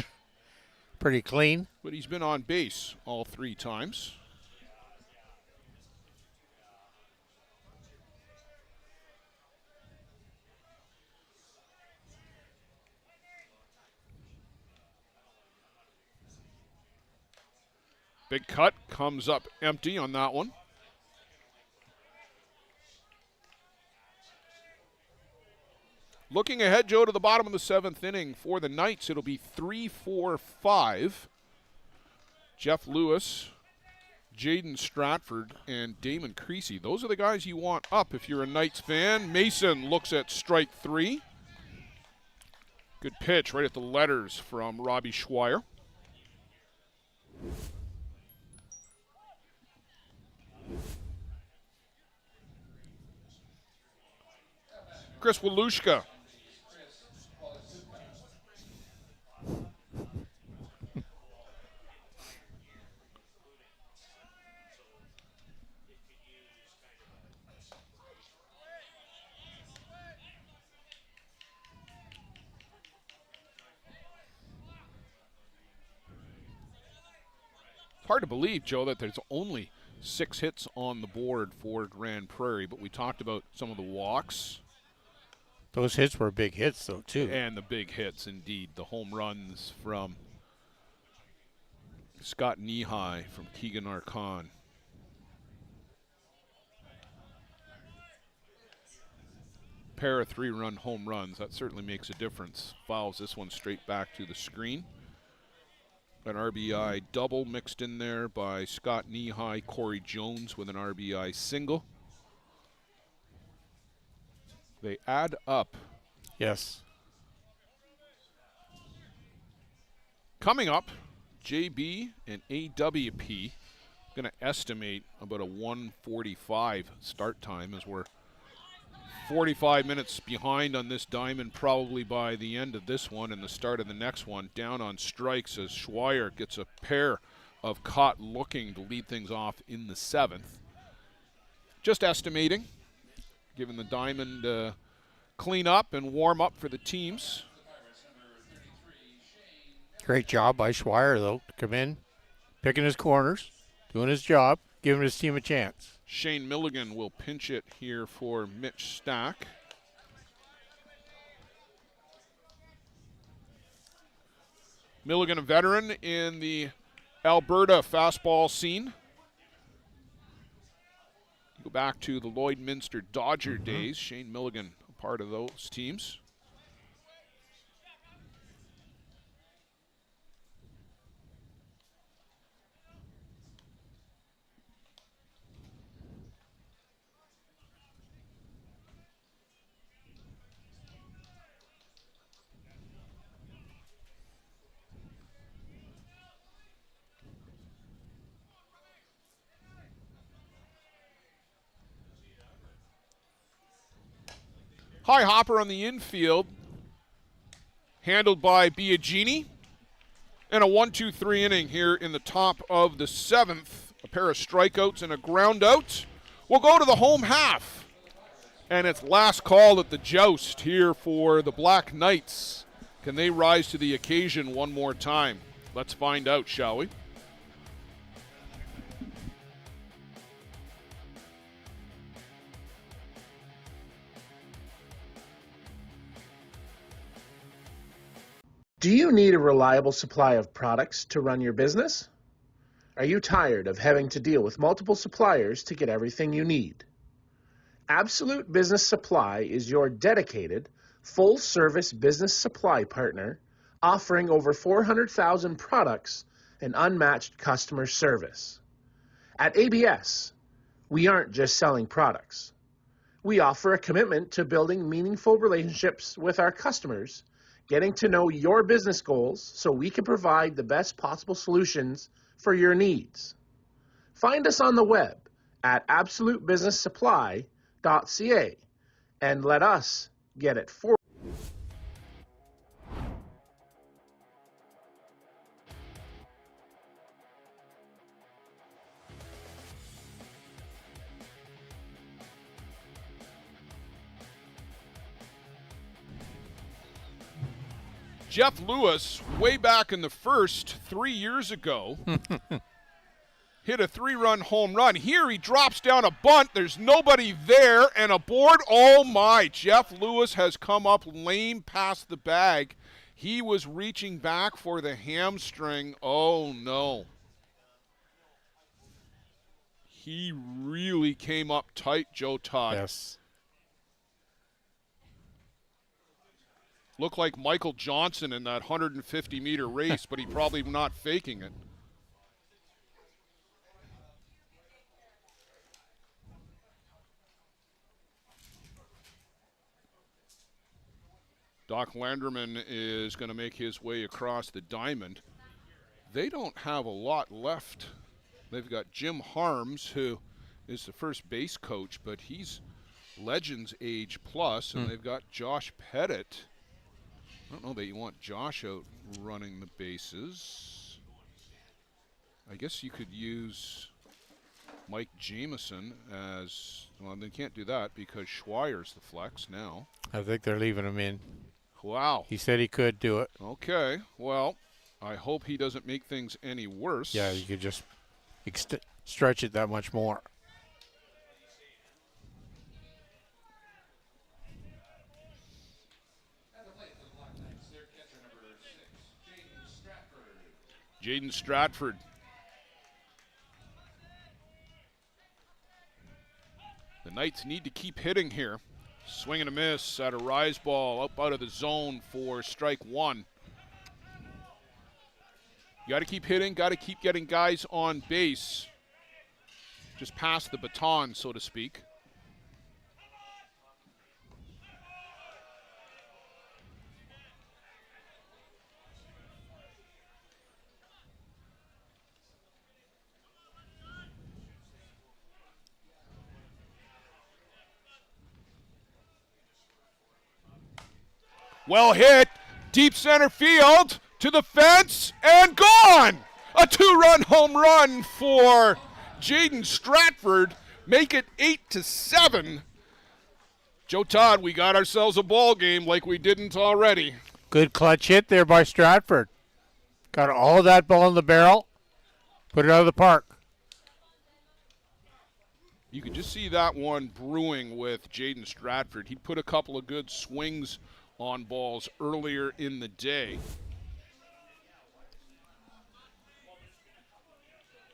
Pretty clean. But he's been on base all 3 times. Big cut comes up empty on that one. Looking ahead, Joe, to the bottom of the 7th inning for the Knights, it'll be 3-4-5. Jeff Lewis, Jaden Stratford, and Damon Creasy. Those are the guys you want up if you're a Knights fan. Mason looks at strike 3. Good pitch right at the letters from Robbie Schweier. Chris Walushka. Hard to believe, Joe, that there's only 6 hits on the board for Grand Prairie, but we talked about some of the walks. Those hits were big hits, though, too. And the big hits, indeed. The home runs from Scott Knee-High, from Keegan Archon. Pair of 3-run home runs. That certainly makes a difference. Fouls this one straight back to the screen. An RBI double mixed in there by Scott Knee-High. Corey Jones with an RBI single. They add up. Yes. Coming up, JB and AWP going to estimate about a 1:45 start time, as we're 45 minutes behind on this diamond probably by the end of this one and the start of the next one. Down on strikes as Schweier gets a pair of caught looking to lead things off in the 7th. Just estimating, given the diamond clean up and warm up for the teams. Great job by Schweier, though, to come in, picking his corners, doing his job, giving his team a chance. Shane Milligan will pinch it here for Mitch Stack. Milligan, a veteran in the Alberta fastball scene. Go back to the Lloydminster Dodger days. Shane Milligan, a part of those teams. High hopper on the infield, handled by Biagini. And a 1-2-3 inning here in the top of the 7th. A pair of strikeouts and a ground out. We'll go to the home half. And it's last call at the joust here for the Black Knights. Can they rise to the occasion one more time? Let's find out, shall we? Do you need a reliable supply of products to run your business? Are you tired of having to deal with multiple suppliers to get everything you need? Absolute Business Supply is your dedicated, full-service business supply partner, offering over 400,000 products and unmatched customer service. At ABS, we aren't just selling products. We offer a commitment to building meaningful relationships with our customers, getting to know your business goals so we can provide the best possible solutions for your needs. Find us on the web at absolutebusinesssupply.ca and let us get it for you. Jeff Lewis, way back in the first 3 years ago, hit a 3-run home run. Here he drops down a bunt. There's nobody there, and a board. Oh, my. Jeff Lewis has come up lame past the bag. He was reaching back for the hamstring. Oh, no. He really came up tight, Joe Todd. Yes. Looked like Michael Johnson in that 150-meter race, but he probably not faking it. Doc Landerman is going to make his way across the diamond. They don't have a lot left. They've got Jim Harms, who is the first base coach, but he's Legends age plus, and they've got Josh Pettit. I don't know that you want Josh out running the bases. I guess you could use Mike Jameson as, well, they can't do that because Schweier's the flex now. I think they're leaving him in. Wow. He said he could do it. Okay, well, I hope he doesn't make things any worse. Yeah, you could just stretch it that much more. Jaden Stratford. The Knights need to keep hitting here. Swing and a miss at a rise ball up out of the zone for strike one. You got to keep hitting, got to keep getting guys on base. Just pass the baton, so to speak. Well hit, deep center field, to the fence, and gone! A 2-run home run for Jaden Stratford. Make it 8-7. Joe Todd, we got ourselves a ball game like we didn't already. Good clutch hit there by Stratford. Got all of that ball in the barrel, put it out of the park. You could just see that one brewing with Jaden Stratford. He put a couple of good swings on balls earlier in the day.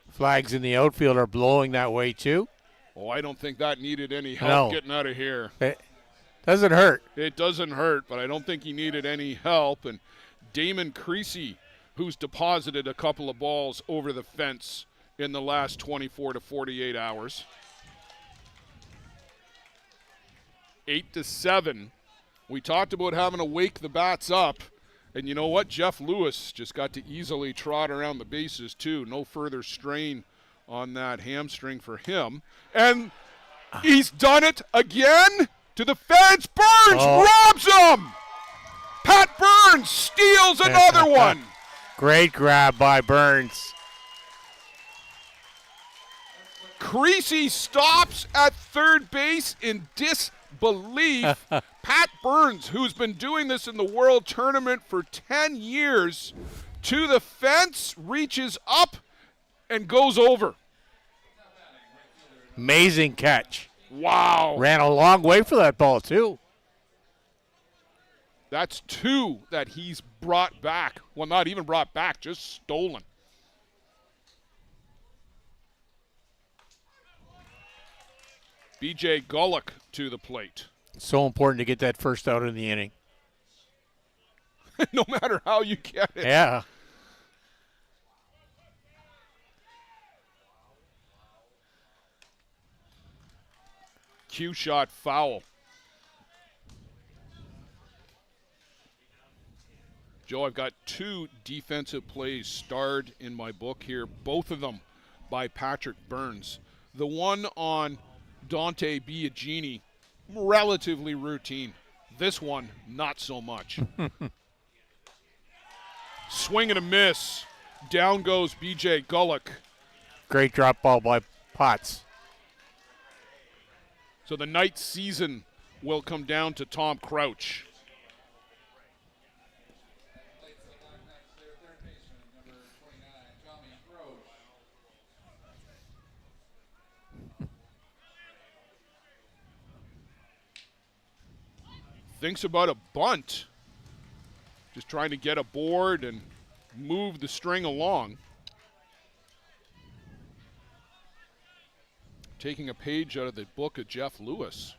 Flags in the outfield are blowing that way too. Oh, I don't think that needed any help getting out of here. It doesn't hurt. It doesn't hurt, but I don't think he needed any help. And Damon Creasy, who's deposited a couple of balls over the fence in the last 24 to 48 hours. 8-7. We talked about having to wake the bats up, and you know what? Jeff Lewis just got to easily trot around the bases, too. No further strain on that hamstring for him. And he's done it again to the fence. Burns robs him! Pat Burns steals another one. Great grab by Burns. Creasy stops at third base in disbelief. Pat Burns, who's been doing this in the World Tournament for 10 years, to the fence, reaches up, and goes over. Amazing catch. Wow. Ran a long way for that ball, too. That's two that he's brought back. Well, not even brought back, just stolen. B.J. Gullick to the plate. So important to get that first out in the inning. No matter how you get it. Yeah. cue shot foul. Joe, I've got 2 defensive plays starred in my book here, both of them by Patrick Burns. The one on Dante Biagini, relatively routine. This one, not so much. Swing and a miss. Down goes B.J. Gullick. Great drop ball by Potts. So the night season will come down to Tom Crouch. Thinks about a bunt. Just trying to get a board and move the string along. Taking a page out of the book of Jeff Lewis.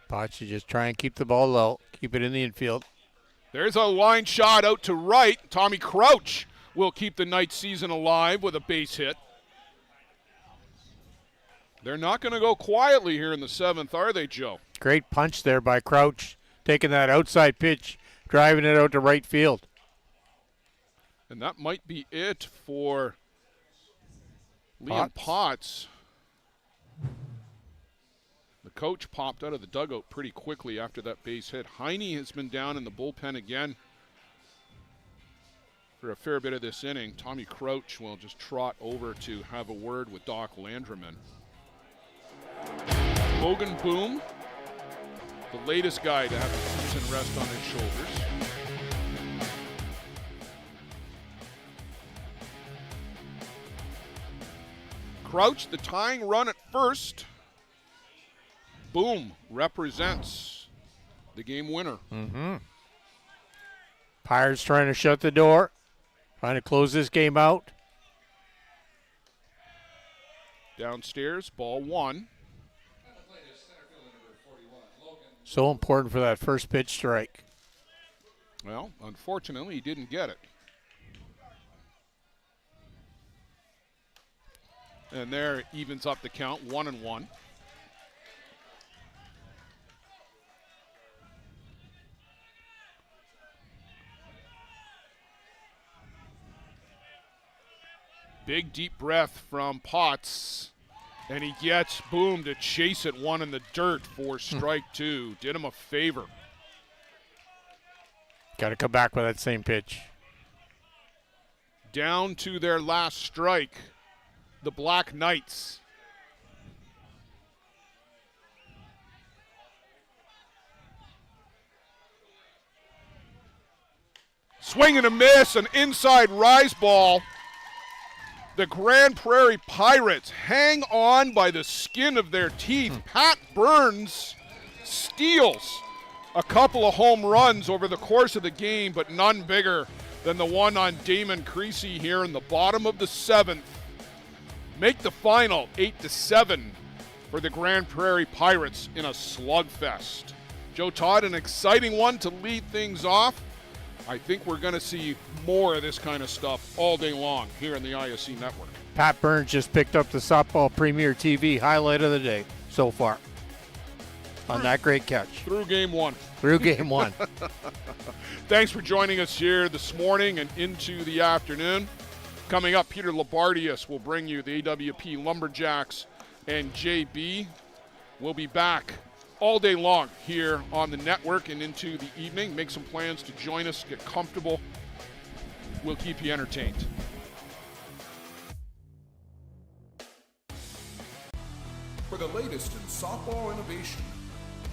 Potts should just try and keep the ball low, keep it in the infield. There's a line shot out to right. Tommy Crouch will keep the night season alive with a base hit. They're not going to go quietly here in the 7th, are they, Joe? Great punch there by Crouch, taking that outside pitch, driving it out to right field. And that might be it for Liam Potts. The coach popped out of the dugout pretty quickly after that base hit. Heine has been down in the bullpen again for a fair bit of this inning. Tommy Crouch will just trot over to have a word with Doc Landreman. Logan Boom, the latest guy to have the season rest on his shoulders. Crouch, the tying run at first. Boom represents the game winner. Pirates trying to shut the door, trying to close this game out. Downstairs, ball 1. So important for that first pitch strike. Well, unfortunately, he didn't get it. And there it evens up the count, 1-1. Big deep breath from Potts. And he gets Boom to chase it one in the dirt for strike 2. Did him a favor. Got to come back with that same pitch. Down to their last strike, the Black Knights. Swing and a miss, an inside rise ball. The Grand Prairie Pirates hang on by the skin of their teeth. Pat Burns steals a couple of home runs over the course of the game, but none bigger than the one on Damon Creasy here in the bottom of the 7th. Make the final 8-7 for the Grand Prairie Pirates in a slugfest. Joe Todd, an exciting one to lead things off. I think we're going to see more of this kind of stuff all day long here in the ISC network. Pat Burns just picked up the Softball Premier TV highlight of the day so far on that great catch. Through game 1. Through game 1. Thanks for joining us here this morning and into the afternoon. Coming up, Peter Labardius will bring you the AWP Lumberjacks and JB. We'll be back all day long here on the network and into the evening. Make some plans to join us, get comfortable. We'll keep you entertained. For the latest in softball innovation,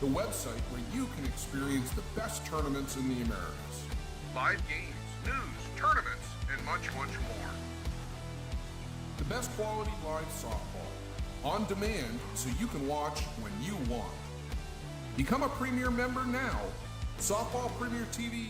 the website where you can experience the best tournaments in the Americas. Live games, news, tournaments, and much, much more. The best quality live softball, on demand so you can watch when you want. Become a Premier member now. Softball Premier TV